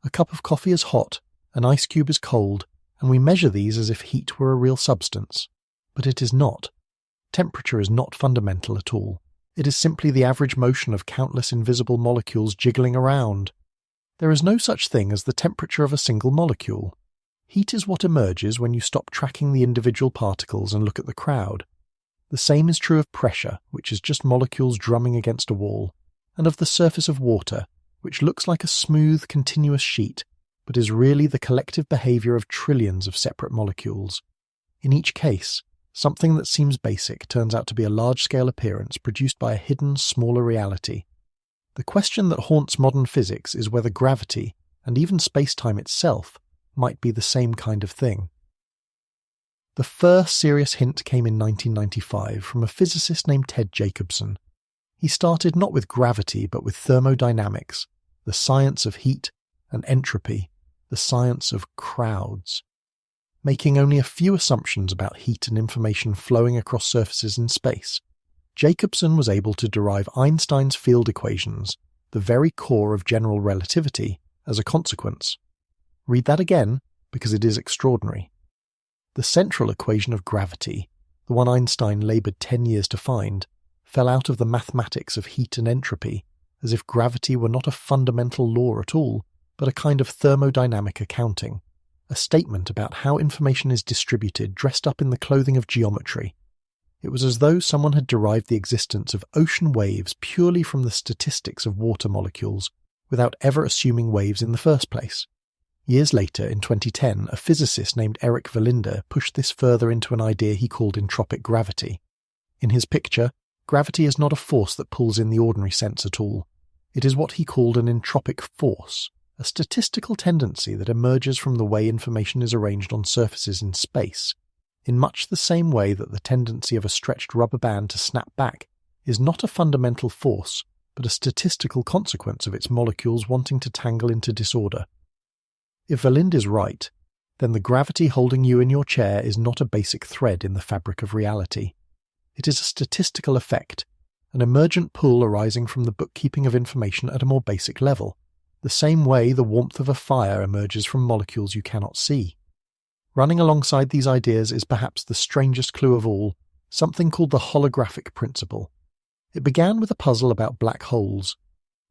A cup of coffee is hot, an ice cube is cold, and we measure these as if heat were a real substance. But it is not. Temperature is not fundamental at all. It is simply the average motion of countless invisible molecules jiggling around. There is no such thing as the temperature of a single molecule. Heat is what emerges when you stop tracking the individual particles and look at the crowd. The same is true of pressure, which is just molecules drumming against a wall, and of the surface of water, which looks like a smooth, continuous sheet, but is really the collective behavior of trillions of separate molecules. In each case, something that seems basic turns out to be a large-scale appearance produced by a hidden, smaller reality. The question that haunts modern physics is whether gravity, and even space-time itself, might be the same kind of thing. The first serious hint came in 1995 from a physicist named Ted Jacobson. He started not with gravity but with thermodynamics, the science of heat, and entropy, the science of crowds. Making only a few assumptions about heat and information flowing across surfaces in space, Jacobson was able to derive Einstein's field equations, the very core of general relativity, as a consequence. Read that again, because it is extraordinary. The central equation of gravity, the one Einstein laboured 10 years to find, fell out of the mathematics of heat and entropy, as if gravity were not a fundamental law at all, but a kind of thermodynamic accounting, a statement about how information is distributed dressed up in the clothing of geometry. It was as though someone had derived the existence of ocean waves purely from the statistics of water molecules, without ever assuming waves in the first place. Years later, in 2010, a physicist named Eric Verlinde pushed this further into an idea he called entropic gravity. In his picture, gravity is not a force that pulls in the ordinary sense at all. It is what he called an entropic force, a statistical tendency that emerges from the way information is arranged on surfaces in space, in much the same way that the tendency of a stretched rubber band to snap back is not a fundamental force, but a statistical consequence of its molecules wanting to tangle into disorder. If Verlinde is right, then the gravity holding you in your chair is not a basic thread in the fabric of reality. It is a statistical effect, an emergent pull arising from the bookkeeping of information at a more basic level, the same way the warmth of a fire emerges from molecules you cannot see. Running alongside these ideas is perhaps the strangest clue of all, something called the holographic principle. It began with a puzzle about black holes.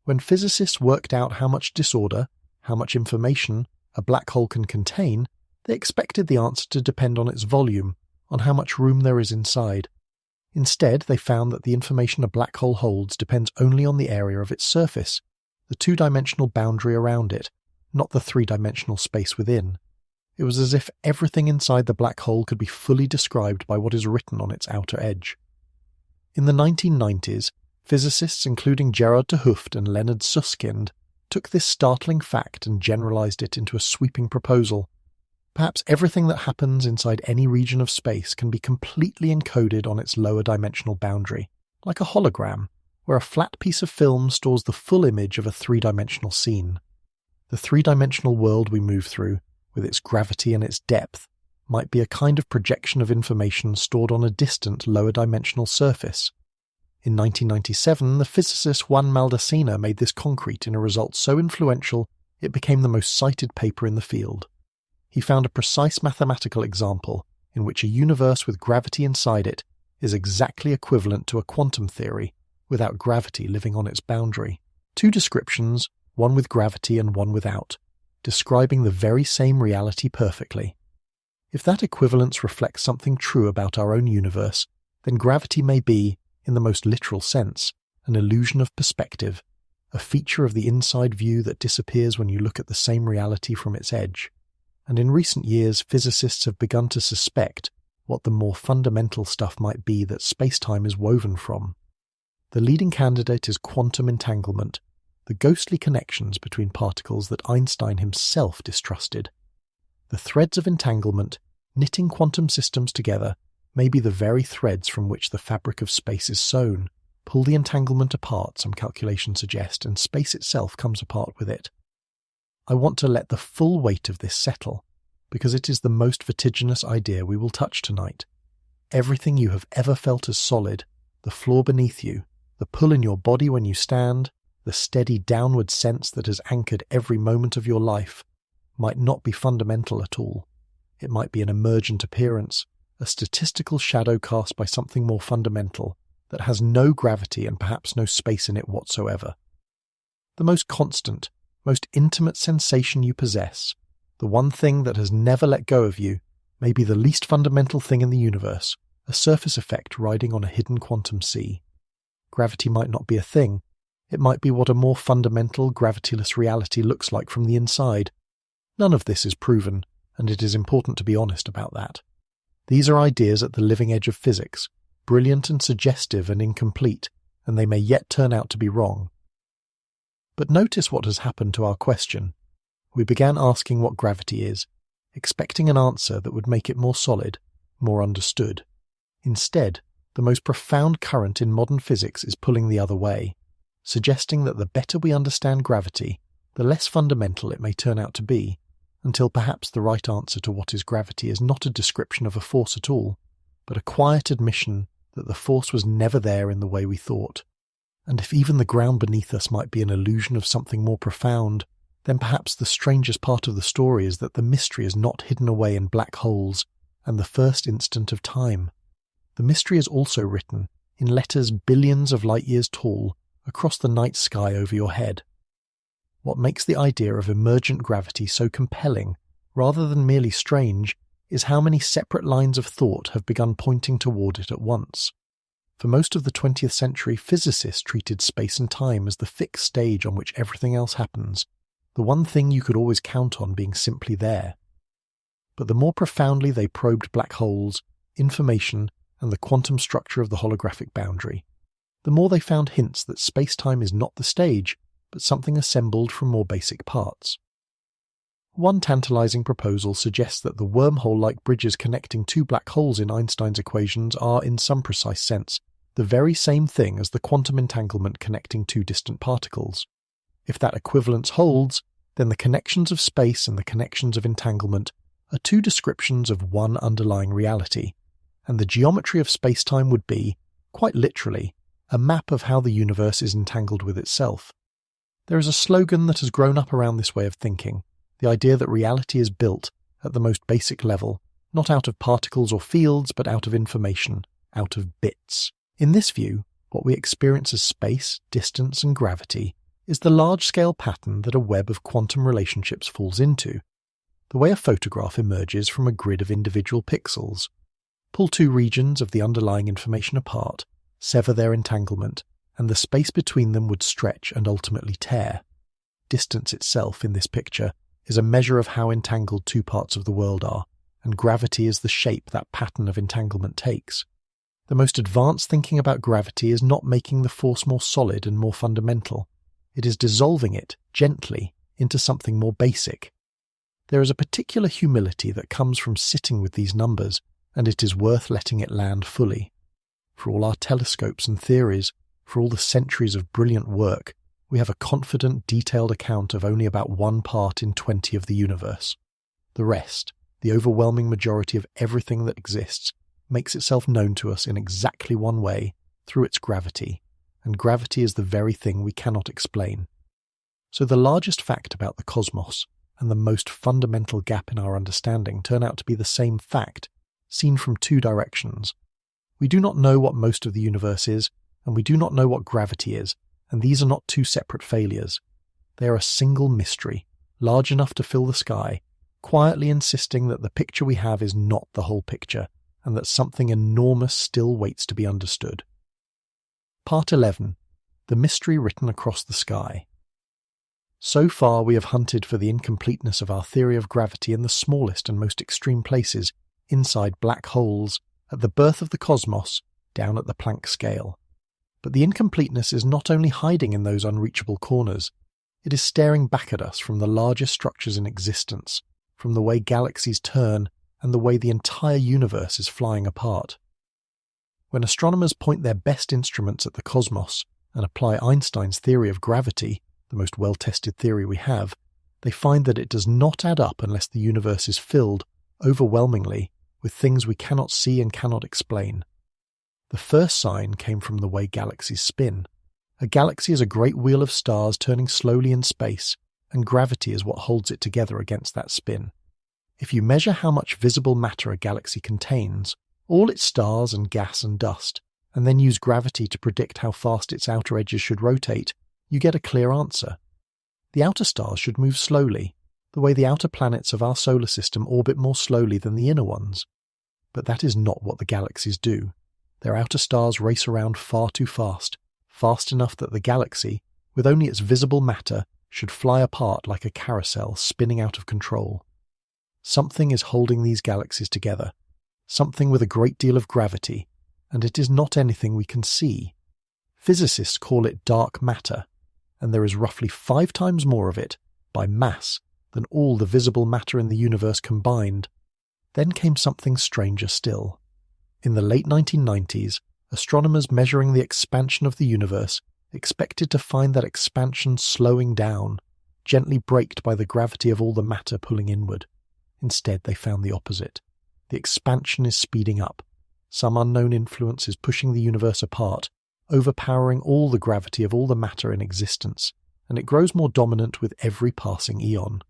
When physicists worked out how much disorder, how much information, a black hole can contain, they expected the answer to depend on its volume, on how much room there is inside. Instead, they found that the information a black hole holds depends only on the area of its surface, the two-dimensional boundary around it, not the three-dimensional space within. It was as if everything inside the black hole could be fully described by what is written on its outer edge. In the 1990s, physicists including Gerard de Hooft and Leonard Susskind took this startling fact and generalized it into a sweeping proposal. Perhaps everything that happens inside any region of space can be completely encoded on its lower dimensional boundary, like a hologram, where a flat piece of film stores the full image of a three-dimensional scene. The three-dimensional world we move through, with its gravity and its depth, might be a kind of projection of information stored on a distant lower dimensional surface. In 1997, the physicist Juan Maldacena made this concrete in a result so influential it became the most cited paper in the field. He found a precise mathematical example in which a universe with gravity inside it is exactly equivalent to a quantum theory without gravity living on its boundary. Two descriptions, one with gravity and one without, describing the very same reality perfectly. If that equivalence reflects something true about our own universe, then gravity may be, in the most literal sense, an illusion of perspective, a feature of the inside view that disappears when you look at the same reality from its edge. And in recent years, physicists have begun to suspect what the more fundamental stuff might be that space-time is woven from. The leading candidate is quantum entanglement, the ghostly connections between particles that Einstein himself distrusted. The threads of entanglement, knitting quantum systems together, may be the very threads from which the fabric of space is sewn. Pull the entanglement apart, some calculations suggest, and space itself comes apart with it. I want to let the full weight of this settle, because it is the most vertiginous idea we will touch tonight. Everything you have ever felt as solid, the floor beneath you, the pull in your body when you stand, the steady downward sense that has anchored every moment of your life, might not be fundamental at all. It might be an emergent appearance, a statistical shadow cast by something more fundamental that has no gravity and perhaps no space in it whatsoever. The most constant, most intimate sensation you possess, the one thing that has never let go of you, may be the least fundamental thing in the universe, a surface effect riding on a hidden quantum sea. Gravity might not be a thing. It might be what a more fundamental, gravityless reality looks like from the inside. None of this is proven, and it is important to be honest about that. These are ideas at the living edge of physics, brilliant and suggestive and incomplete, and they may yet turn out to be wrong. But notice what has happened to our question. We began asking what gravity is, expecting an answer that would make it more solid, more understood. Instead, the most profound current in modern physics is pulling the other way, suggesting that the better we understand gravity, the less fundamental it may turn out to be, until perhaps the right answer to what is gravity is not a description of a force at all, but a quiet admission that the force was never there in the way we thought. And if even the ground beneath us might be an illusion of something more profound, then perhaps the strangest part of the story is that the mystery is not hidden away in black holes and the first instant of time. The mystery is also written in letters billions of light years tall across the night sky over your head. What makes the idea of emergent gravity so compelling, rather than merely strange, is how many separate lines of thought have begun pointing toward it at once. For most of the 20th century, physicists treated space and time as the fixed stage on which everything else happens, the one thing you could always count on being simply there. But the more profoundly they probed black holes, information, and the quantum structure of the holographic boundary, the more they found hints that space-time is not the stage, but something assembled from more basic parts. One tantalizing proposal suggests that the wormhole-like bridges connecting two black holes in Einstein's equations are, in some precise sense, the very same thing as the quantum entanglement connecting two distant particles. If that equivalence holds, then the connections of space and the connections of entanglement are two descriptions of one underlying reality, and the geometry of space-time would be, quite literally, a map of how the universe is entangled with itself. There is a slogan that has grown up around this way of thinking, the idea that reality is built, at the most basic level, not out of particles or fields, but out of information, out of bits. In this view, what we experience as space, distance, and gravity is the large-scale pattern that a web of quantum relationships falls into, the way a photograph emerges from a grid of individual pixels. Pull two regions of the underlying information apart, sever their entanglement, and the space between them would stretch and ultimately tear. Distance itself, in this picture, is a measure of how entangled two parts of the world are, and gravity is the shape that pattern of entanglement takes. The most advanced thinking about gravity is not making the force more solid and more fundamental. It is dissolving it, gently, into something more basic. There is a particular humility that comes from sitting with these numbers, and it is worth letting it land fully. For all our telescopes and theories, for all the centuries of brilliant work, we have a confident, detailed account of only about 1 part in 20 of the universe. The rest, the overwhelming majority of everything that exists, makes itself known to us in exactly one way, through its gravity, and gravity is the very thing we cannot explain. So the largest fact about the cosmos, and the most fundamental gap in our understanding, turn out to be the same fact, seen from two directions. We do not know what most of the universe is, and we do not know what gravity is, and these are not two separate failures. They are a single mystery, large enough to fill the sky, quietly insisting that the picture we have is not the whole picture, and that something enormous still waits to be understood. Part 11. The Mystery Written Across the Sky. So far we have hunted for the incompleteness of our theory of gravity in the smallest and most extreme places, inside black holes, at the birth of the cosmos, down at the Planck scale. But the incompleteness is not only hiding in those unreachable corners, it is staring back at us from the largest structures in existence, from the way galaxies turn and the way the entire universe is flying apart. When astronomers point their best instruments at the cosmos and apply Einstein's theory of gravity, the most well-tested theory we have, they find that it does not add up unless the universe is filled, overwhelmingly, with things we cannot see and cannot explain. The first sign came from the way galaxies spin. A galaxy is a great wheel of stars turning slowly in space, and gravity is what holds it together against that spin. If you measure how much visible matter a galaxy contains, all its stars and gas and dust, and then use gravity to predict how fast its outer edges should rotate, you get a clear answer. The outer stars should move slowly, the way the outer planets of our solar system orbit more slowly than the inner ones. But that is not what the galaxies do. Their outer stars race around far too fast, fast enough that the galaxy, with only its visible matter, should fly apart like a carousel spinning out of control. Something is holding these galaxies together, something with a great deal of gravity, and it is not anything we can see. Physicists call it dark matter, and there is roughly 5 times more of it, by mass, than all the visible matter in the universe combined. Then came something stranger still. In the late 1990s, astronomers measuring the expansion of the universe expected to find that expansion slowing down, gently braked by the gravity of all the matter pulling inward. Instead, they found the opposite. The expansion is speeding up. Some unknown influence is pushing the universe apart, overpowering all the gravity of all the matter in existence, and it grows more dominant with every passing eon.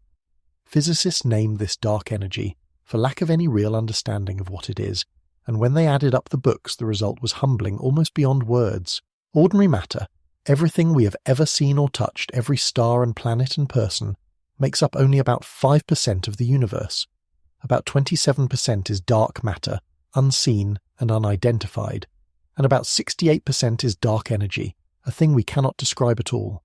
Physicists named this dark energy, for lack of any real understanding of what it is, and when they added up the books, the result was humbling almost beyond words. Ordinary matter, everything we have ever seen or touched, every star and planet and person, makes up only about 5% of the universe. About 27% is dark matter, unseen and unidentified, and about 68% is dark energy, a thing we cannot describe at all.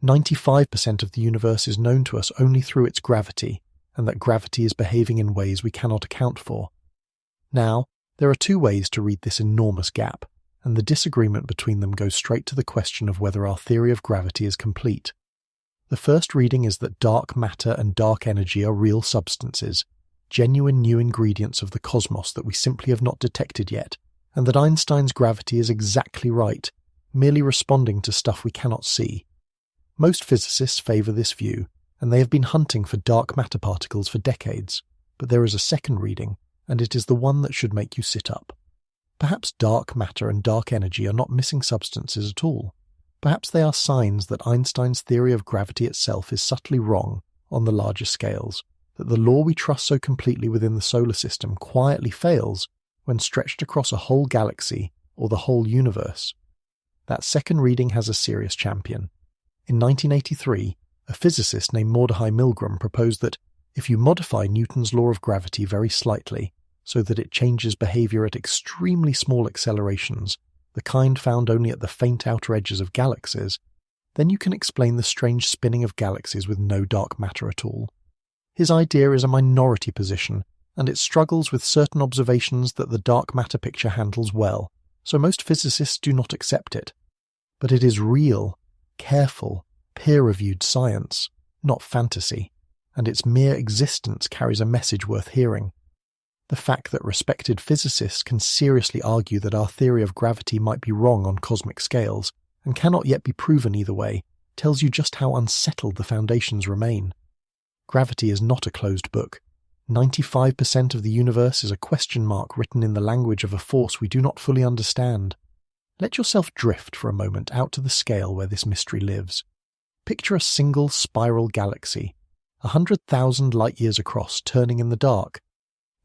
95% of the universe is known to us only through its gravity, and that gravity is behaving in ways we cannot account for. Now, there are two ways to read this enormous gap, and the disagreement between them goes straight to the question of whether our theory of gravity is complete. The first reading is that dark matter and dark energy are real substances, genuine new ingredients of the cosmos that we simply have not detected yet, and that Einstein's gravity is exactly right, merely responding to stuff we cannot see. Most physicists favour this view, and they have been hunting for dark matter particles for decades, but there is a second reading, and it is the one that should make you sit up. Perhaps dark matter and dark energy are not missing substances at all. Perhaps they are signs that Einstein's theory of gravity itself is subtly wrong on the larger scales, that the law we trust so completely within the solar system quietly fails when stretched across a whole galaxy or the whole universe. That second reading has a serious champion. In 1983, a physicist named Mordechai Milgram proposed that if you modify Newton's law of gravity very slightly, so that it changes behavior at extremely small accelerations, the kind found only at the faint outer edges of galaxies, then you can explain the strange spinning of galaxies with no dark matter at all. His idea is a minority position, and it struggles with certain observations that the dark matter picture handles well, so most physicists do not accept it. But it is real, careful, peer-reviewed science, not fantasy, and its mere existence carries a message worth hearing. The fact that respected physicists can seriously argue that our theory of gravity might be wrong on cosmic scales, and cannot yet be proven either way, tells you just how unsettled the foundations remain. Gravity is not a closed book. 95% of the universe is a question mark written in the language of a force we do not fully understand. Let yourself drift for a moment out to the scale where this mystery lives. Picture a single spiral galaxy, 100,000 light-years across, turning in the dark.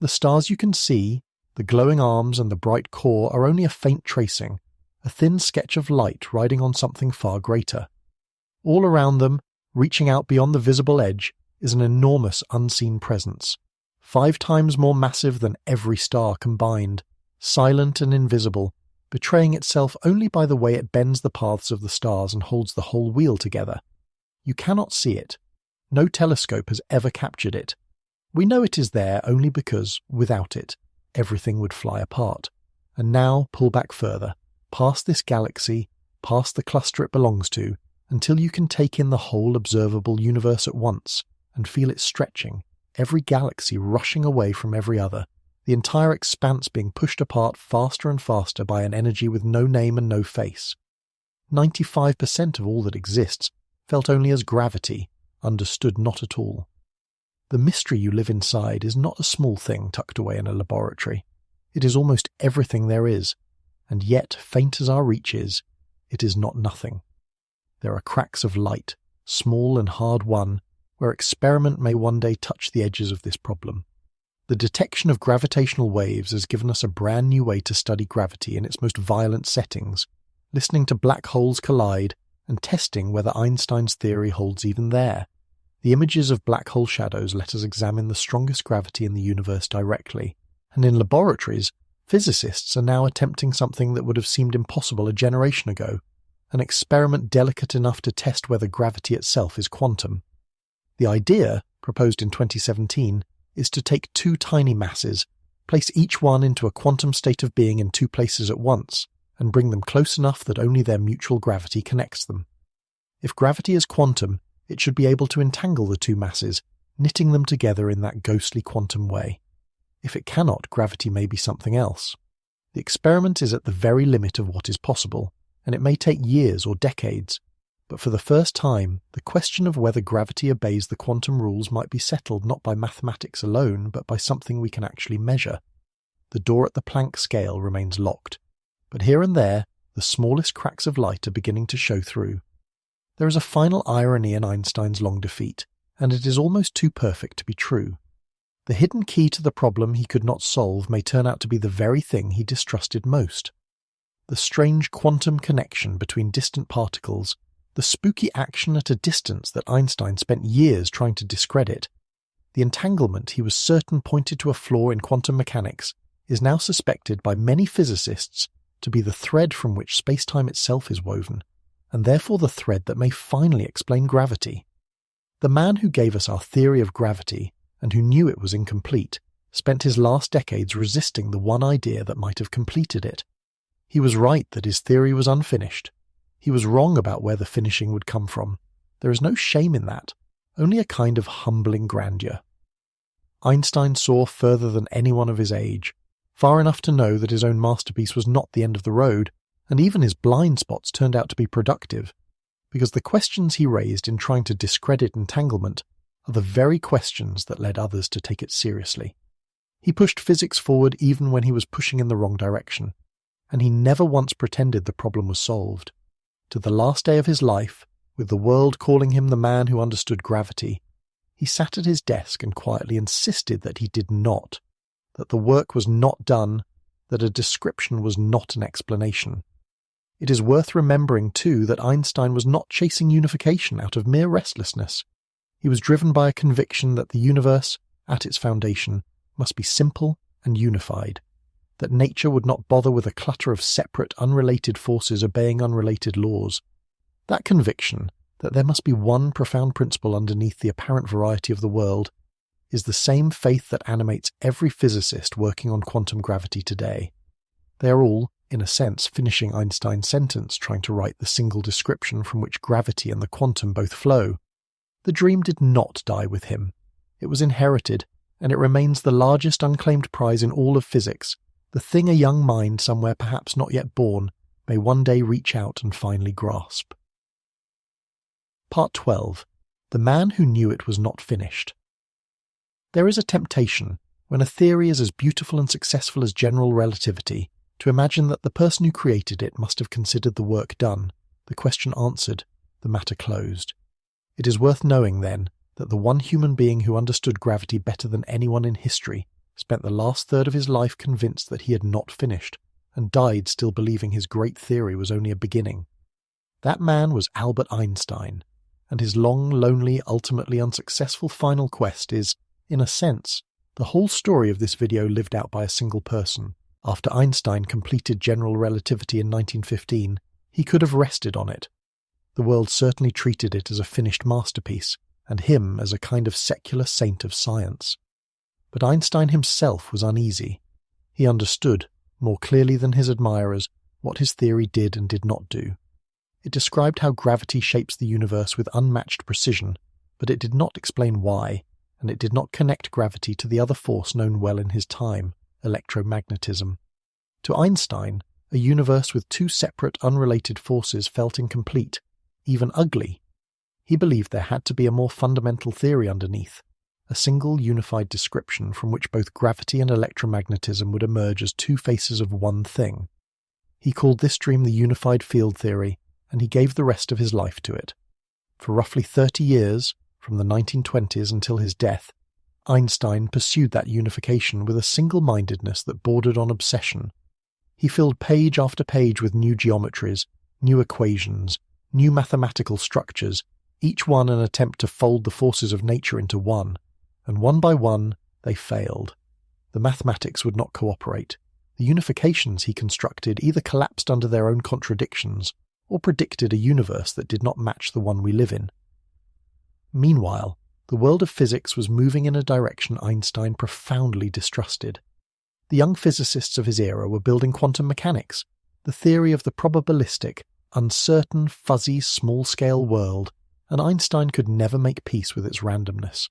The stars you can see, the glowing arms and the bright core are only a faint tracing, a thin sketch of light riding on something far greater. All around them, reaching out beyond the visible edge, is an enormous unseen presence, 5 times more massive than every star combined, silent and invisible, betraying itself only by the way it bends the paths of the stars and holds the whole wheel together. You cannot see it. No telescope has ever captured it. We know it is there only because, without it, everything would fly apart. And now pull back further, past this galaxy, past the cluster it belongs to, until you can take in the whole observable universe at once, and feel it stretching, every galaxy rushing away from every other, the entire expanse being pushed apart faster and faster by an energy with no name and no face. 95% of all that exists felt only as gravity, understood not at all. The mystery you live inside is not a small thing tucked away in a laboratory. It is almost everything there is, and yet, faint as our reach is, it is not nothing. There are cracks of light, small and hard-won, where experiment may one day touch the edges of this problem. The detection of gravitational waves has given us a brand new way to study gravity in its most violent settings, listening to black holes collide and testing whether Einstein's theory holds even there. The images of black hole shadows let us examine the strongest gravity in the universe directly, and in laboratories, physicists are now attempting something that would have seemed impossible a generation ago, an experiment delicate enough to test whether gravity itself is quantum. The idea, proposed in 2017, is to take 2 tiny masses, place each one into a quantum state of being in 2 places at once, and bring them close enough that only their mutual gravity connects them. If gravity is quantum, it should be able to entangle the 2 masses, knitting them together in that ghostly quantum way. If it cannot, gravity may be something else. The experiment is at the very limit of what is possible, and it may take years or decades. But for the first time, the question of whether gravity obeys the quantum rules might be settled not by mathematics alone, but by something we can actually measure. The door at the Planck scale remains locked, but here and there, the smallest cracks of light are beginning to show through. There is a final irony in Einstein's long defeat, and it is almost too perfect to be true. The hidden key to the problem he could not solve may turn out to be the very thing he distrusted most. The strange quantum connection between distant particles, the spooky action at a distance that Einstein spent years trying to discredit, the entanglement he was certain pointed to a flaw in quantum mechanics, is now suspected by many physicists to be the thread from which space-time itself is woven, and therefore the thread that may finally explain gravity. The man who gave us our theory of gravity, and who knew it was incomplete, spent his last decades resisting the one idea that might have completed it. He was right that his theory was unfinished. He was wrong about where the finishing would come from. There is no shame in that, only a kind of humbling grandeur. Einstein saw further than anyone of his age, far enough to know that his own masterpiece was not the end of the road, and even his blind spots turned out to be productive, because the questions he raised in trying to discredit entanglement are the very questions that led others to take it seriously. He pushed physics forward even when he was pushing in the wrong direction, and he never once pretended the problem was solved. To the last day of his life, with the world calling him the man who understood gravity, he sat at his desk and quietly insisted that he did not, that the work was not done, that a description was not an explanation. It is worth remembering, too, that Einstein was not chasing unification out of mere restlessness. He was driven by a conviction that the universe, at its foundation, must be simple and unified, that nature would not bother with a clutter of separate, unrelated forces obeying unrelated laws. That conviction, that there must be one profound principle underneath the apparent variety of the world, is the same faith that animates every physicist working on quantum gravity today. They are all, in a sense, finishing Einstein's sentence, trying to write the single description from which gravity and the quantum both flow. The dream did not die with him. It was inherited, and it remains the largest unclaimed prize in all of physics, the thing a young mind somewhere perhaps not yet born may one day reach out and finally grasp. Part 12. The Man Who Knew It Was Not Finished. There is a temptation, when a theory is as beautiful and successful as general relativity, to imagine that the person who created it must have considered the work done, the question answered, the matter closed. It is worth knowing, then, that the one human being who understood gravity better than anyone in history spent the last third of his life convinced that he had not finished, and died still believing his great theory was only a beginning. That man was Albert Einstein, and his long, lonely, ultimately unsuccessful final quest is, in a sense, the whole story of this video lived out by a single person. After Einstein completed general relativity in 1915, he could have rested on it. The world certainly treated it as a finished masterpiece, and him as a kind of secular saint of science. But Einstein himself was uneasy. He understood, more clearly than his admirers, what his theory did and did not do. It described how gravity shapes the universe with unmatched precision, but it did not explain why, and it did not connect gravity to the other force known well in his time, electromagnetism. To Einstein, a universe with two separate, unrelated forces felt incomplete, even ugly. He believed there had to be a more fundamental theory underneath, a single unified description from which both gravity and electromagnetism would emerge as two faces of one thing. He called this dream the unified field theory, and he gave the rest of his life to it. For roughly 30 years, from the 1920s until his death, Einstein pursued that unification with a single-mindedness that bordered on obsession. He filled page after page with new geometries, new equations, new mathematical structures, each one an attempt to fold the forces of nature into one, and one by one they failed. The mathematics would not cooperate. The unifications he constructed either collapsed under their own contradictions, or predicted a universe that did not match the one we live in. Meanwhile, the world of physics was moving in a direction Einstein profoundly distrusted. The young physicists of his era were building quantum mechanics, the theory of the probabilistic, uncertain, fuzzy, small-scale world, and Einstein could never make peace with its randomness.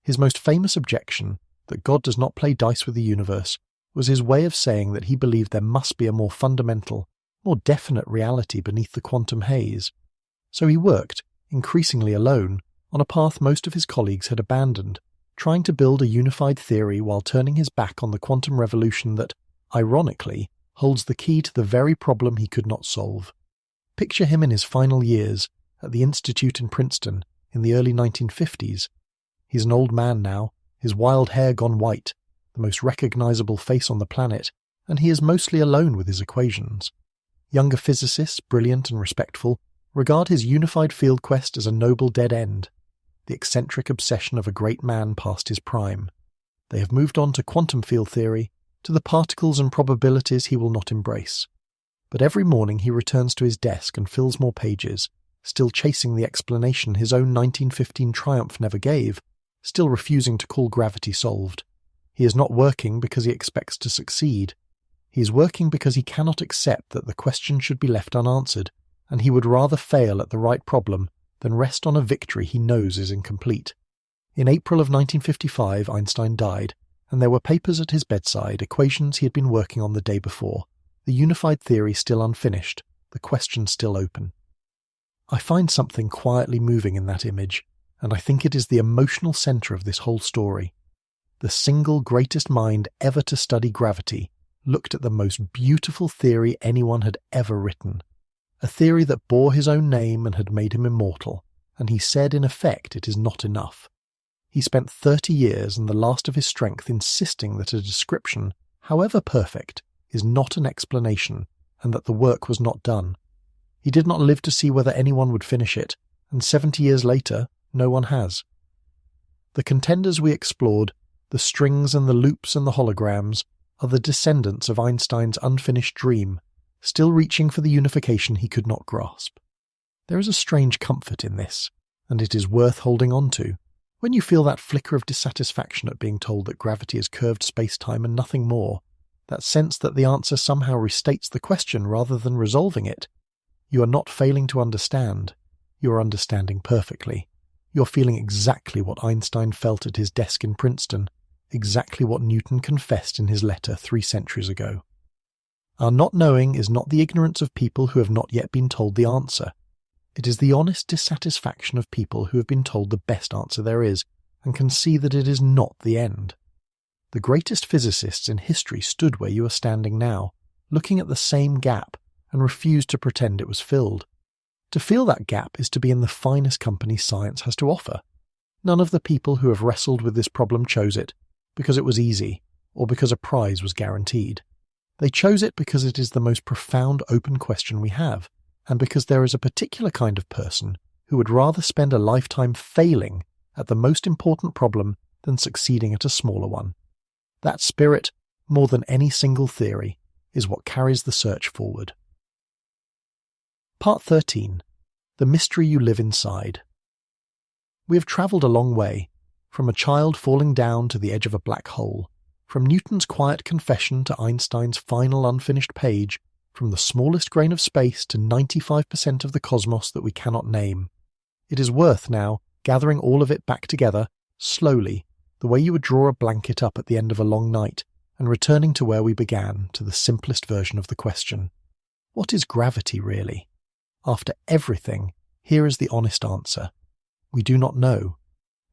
His most famous objection, that God does not play dice with the universe, was his way of saying that he believed there must be a more fundamental, more definite reality beneath the quantum haze. So he worked, increasingly alone, on a path most of his colleagues had abandoned, trying to build a unified theory while turning his back on the quantum revolution that, ironically, holds the key to the very problem he could not solve. Picture him in his final years, at the Institute in Princeton, in the early 1950s. He's an old man now, his wild hair gone white, the most recognizable face on the planet, and he is mostly alone with his equations. Younger physicists, brilliant and respectful, regard his unified field quest as a noble dead end, the eccentric obsession of a great man past his prime. They have moved on to quantum field theory, to the particles and probabilities he will not embrace. But every morning he returns to his desk and fills more pages, still chasing the explanation his own 1915 triumph never gave, still refusing to call gravity solved. He is not working because he expects to succeed. He is working because he cannot accept that the question should be left unanswered, and he would rather fail at the right problem than rest on a victory he knows is incomplete. In April of 1955, Einstein died, and there were papers at his bedside, equations he had been working on the day before, the unified theory still unfinished, the question still open. I find something quietly moving in that image, and I think it is the emotional centre of this whole story. The single greatest mind ever to study gravity looked at the most beautiful theory anyone had ever written, a theory that bore his own name and had made him immortal, and he said in effect it is not enough. He spent 30 years and the last of his strength insisting that a description, however perfect, is not an explanation, and that the work was not done. He did not live to see whether anyone would finish it, and 70 years later, no one has. The contenders we explored, the strings and the loops and the holograms, are the descendants of Einstein's unfinished dream, still reaching for the unification he could not grasp. There is a strange comfort in this, and it is worth holding on to. When you feel that flicker of dissatisfaction at being told that gravity is curved space-time and nothing more, that sense that the answer somehow restates the question rather than resolving it, you are not failing to understand. You are understanding perfectly. You are feeling exactly what Einstein felt at his desk in Princeton, exactly what Newton confessed in his letter 3 centuries ago. Our not knowing is not the ignorance of people who have not yet been told the answer. It is the honest dissatisfaction of people who have been told the best answer there is, and can see that it is not the end. The greatest physicists in history stood where you are standing now, looking at the same gap, and refused to pretend it was filled. To feel that gap is to be in the finest company science has to offer. None of the people who have wrestled with this problem chose it because it was easy, or because a prize was guaranteed. They chose it because it is the most profound open question we have, and because there is a particular kind of person who would rather spend a lifetime failing at the most important problem than succeeding at a smaller one. That spirit, more than any single theory, is what carries the search forward. Part 13. The Mystery You Live Inside. We have travelled a long way, from a child falling down to the edge of a black hole, from Newton's quiet confession to Einstein's final unfinished page, from the smallest grain of space to 95% of the cosmos that we cannot name. It is worth now gathering all of it back together, slowly, the way you would draw a blanket up at the end of a long night, and returning to where we began, to the simplest version of the question. What is gravity really? After everything, here is the honest answer. We do not know.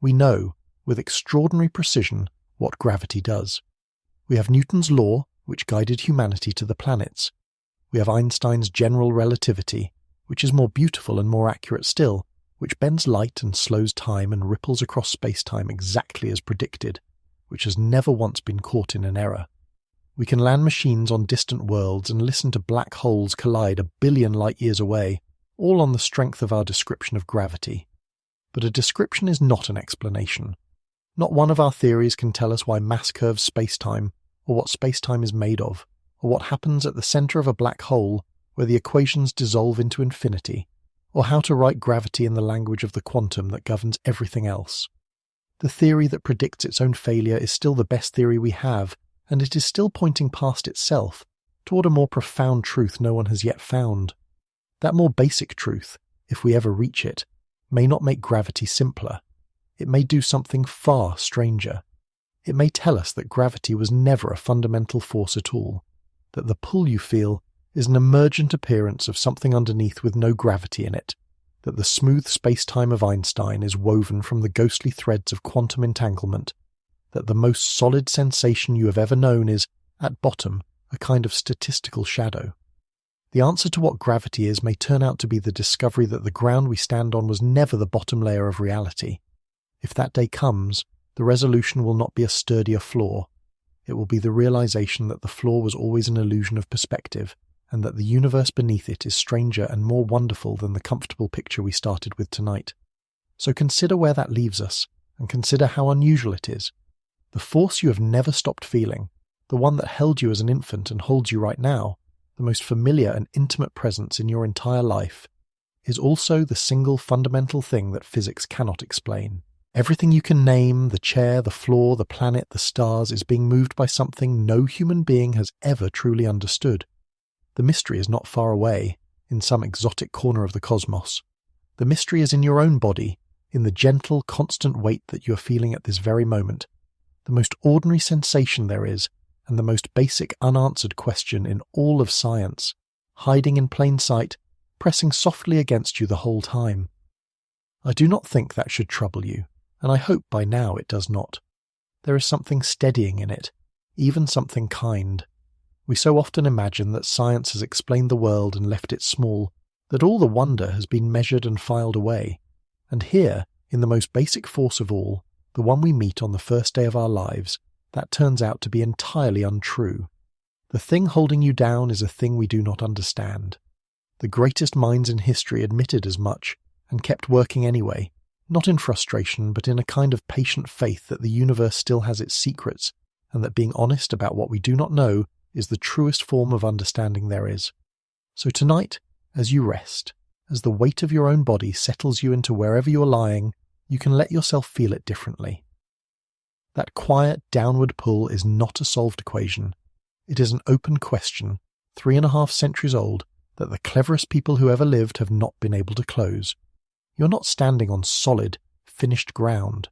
We know, with extraordinary precision, what gravity does. We have Newton's law, which guided humanity to the planets. We have Einstein's general relativity, which is more beautiful and more accurate still, which bends light and slows time and ripples across space-time exactly as predicted, which has never once been caught in an error. We can land machines on distant worlds and listen to black holes collide 1 billion light-years away, all on the strength of our description of gravity. But a description is not an explanation. Not one of our theories can tell us why mass curves space-time, or what space-time is made of, or what happens at the centre of a black hole where the equations dissolve into infinity, or how to write gravity in the language of the quantum that governs everything else. The theory that predicts its own failure is still the best theory we have, and it is still pointing past itself, toward a more profound truth no one has yet found. That more basic truth, if we ever reach it, may not make gravity simpler. It may do something far stranger. It may tell us that gravity was never a fundamental force at all, that the pull you feel is an emergent appearance of something underneath with no gravity in it, that the smooth space-time of Einstein is woven from the ghostly threads of quantum entanglement, that the most solid sensation you have ever known is, at bottom, a kind of statistical shadow. The answer to what gravity is may turn out to be the discovery that the ground we stand on was never the bottom layer of reality. If that day comes, the resolution will not be a sturdier floor. It will be the realization that the floor was always an illusion of perspective, and that the universe beneath it is stranger and more wonderful than the comfortable picture we started with tonight. So consider where that leaves us, and consider how unusual it is. The force you have never stopped feeling, the one that held you as an infant and holds you right now, the most familiar and intimate presence in your entire life, is also the single fundamental thing that physics cannot explain. Everything you can name, the chair, the floor, the planet, the stars, is being moved by something no human being has ever truly understood. The mystery is not far away, in some exotic corner of the cosmos. The mystery is in your own body, in the gentle, constant weight that you are feeling at this very moment, the most ordinary sensation there is, and the most basic unanswered question in all of science, hiding in plain sight, pressing softly against you the whole time. I do not think that should trouble you, and I hope by now it does not. There is something steadying in it, even something kind. We so often imagine that science has explained the world and left it small, that all the wonder has been measured and filed away. And here, in the most basic force of all, the one we meet on the first day of our lives, that turns out to be entirely untrue. The thing holding you down is a thing we do not understand. The greatest minds in history admitted as much, and kept working anyway, not in frustration but in a kind of patient faith that the universe still has its secrets, and that being honest about what we do not know is the truest form of understanding there is. So tonight, as you rest, as the weight of your own body settles you into wherever you are lying, you can let yourself feel it differently. That quiet downward pull is not a solved equation. It is an open question, 3.5 centuries old, that the cleverest people who ever lived have not been able to close. You're not standing on solid, finished ground.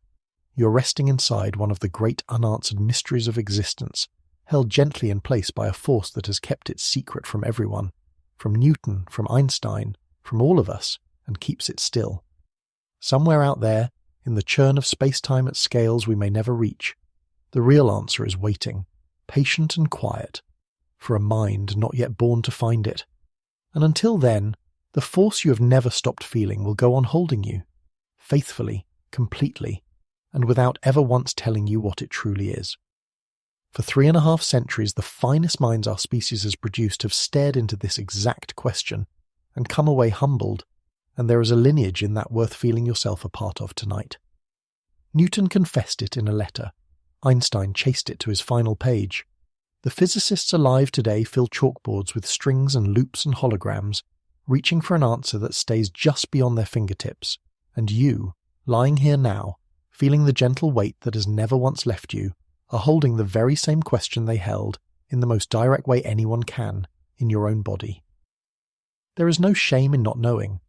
You're resting inside one of the great unanswered mysteries of existence, held gently in place by a force that has kept its secret from everyone, from Newton, from Einstein, from all of us, and keeps it still. Somewhere out there, in the churn of space-time at scales we may never reach, the real answer is waiting, patient and quiet, for a mind not yet born to find it. And until then, the force you have never stopped feeling will go on holding you, faithfully, completely, and without ever once telling you what it truly is. For 3.5 centuries, the finest minds our species has produced have stared into this exact question and come away humbled, and there is a lineage in that worth feeling yourself a part of tonight. Newton confessed it in a letter. Einstein chased it to his final page. The physicists alive today fill chalkboards with strings and loops and holograms, reaching for an answer that stays just beyond their fingertips, and you, lying here now, feeling the gentle weight that has never once left you, are holding the very same question they held, in the most direct way anyone can, in your own body. There is no shame in not knowing.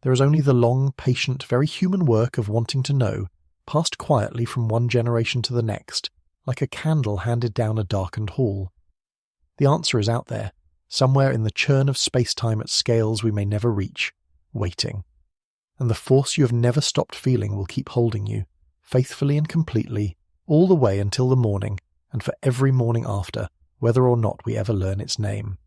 There is only the long, patient, very human work of wanting to know, passed quietly from one generation to the next, like a candle handed down a darkened hall. The answer is out there, somewhere in the churn of space-time at scales we may never reach, waiting. And the force you have never stopped feeling will keep holding you, faithfully and completely, all the way until the morning, and for every morning after, whether or not we ever learn its name.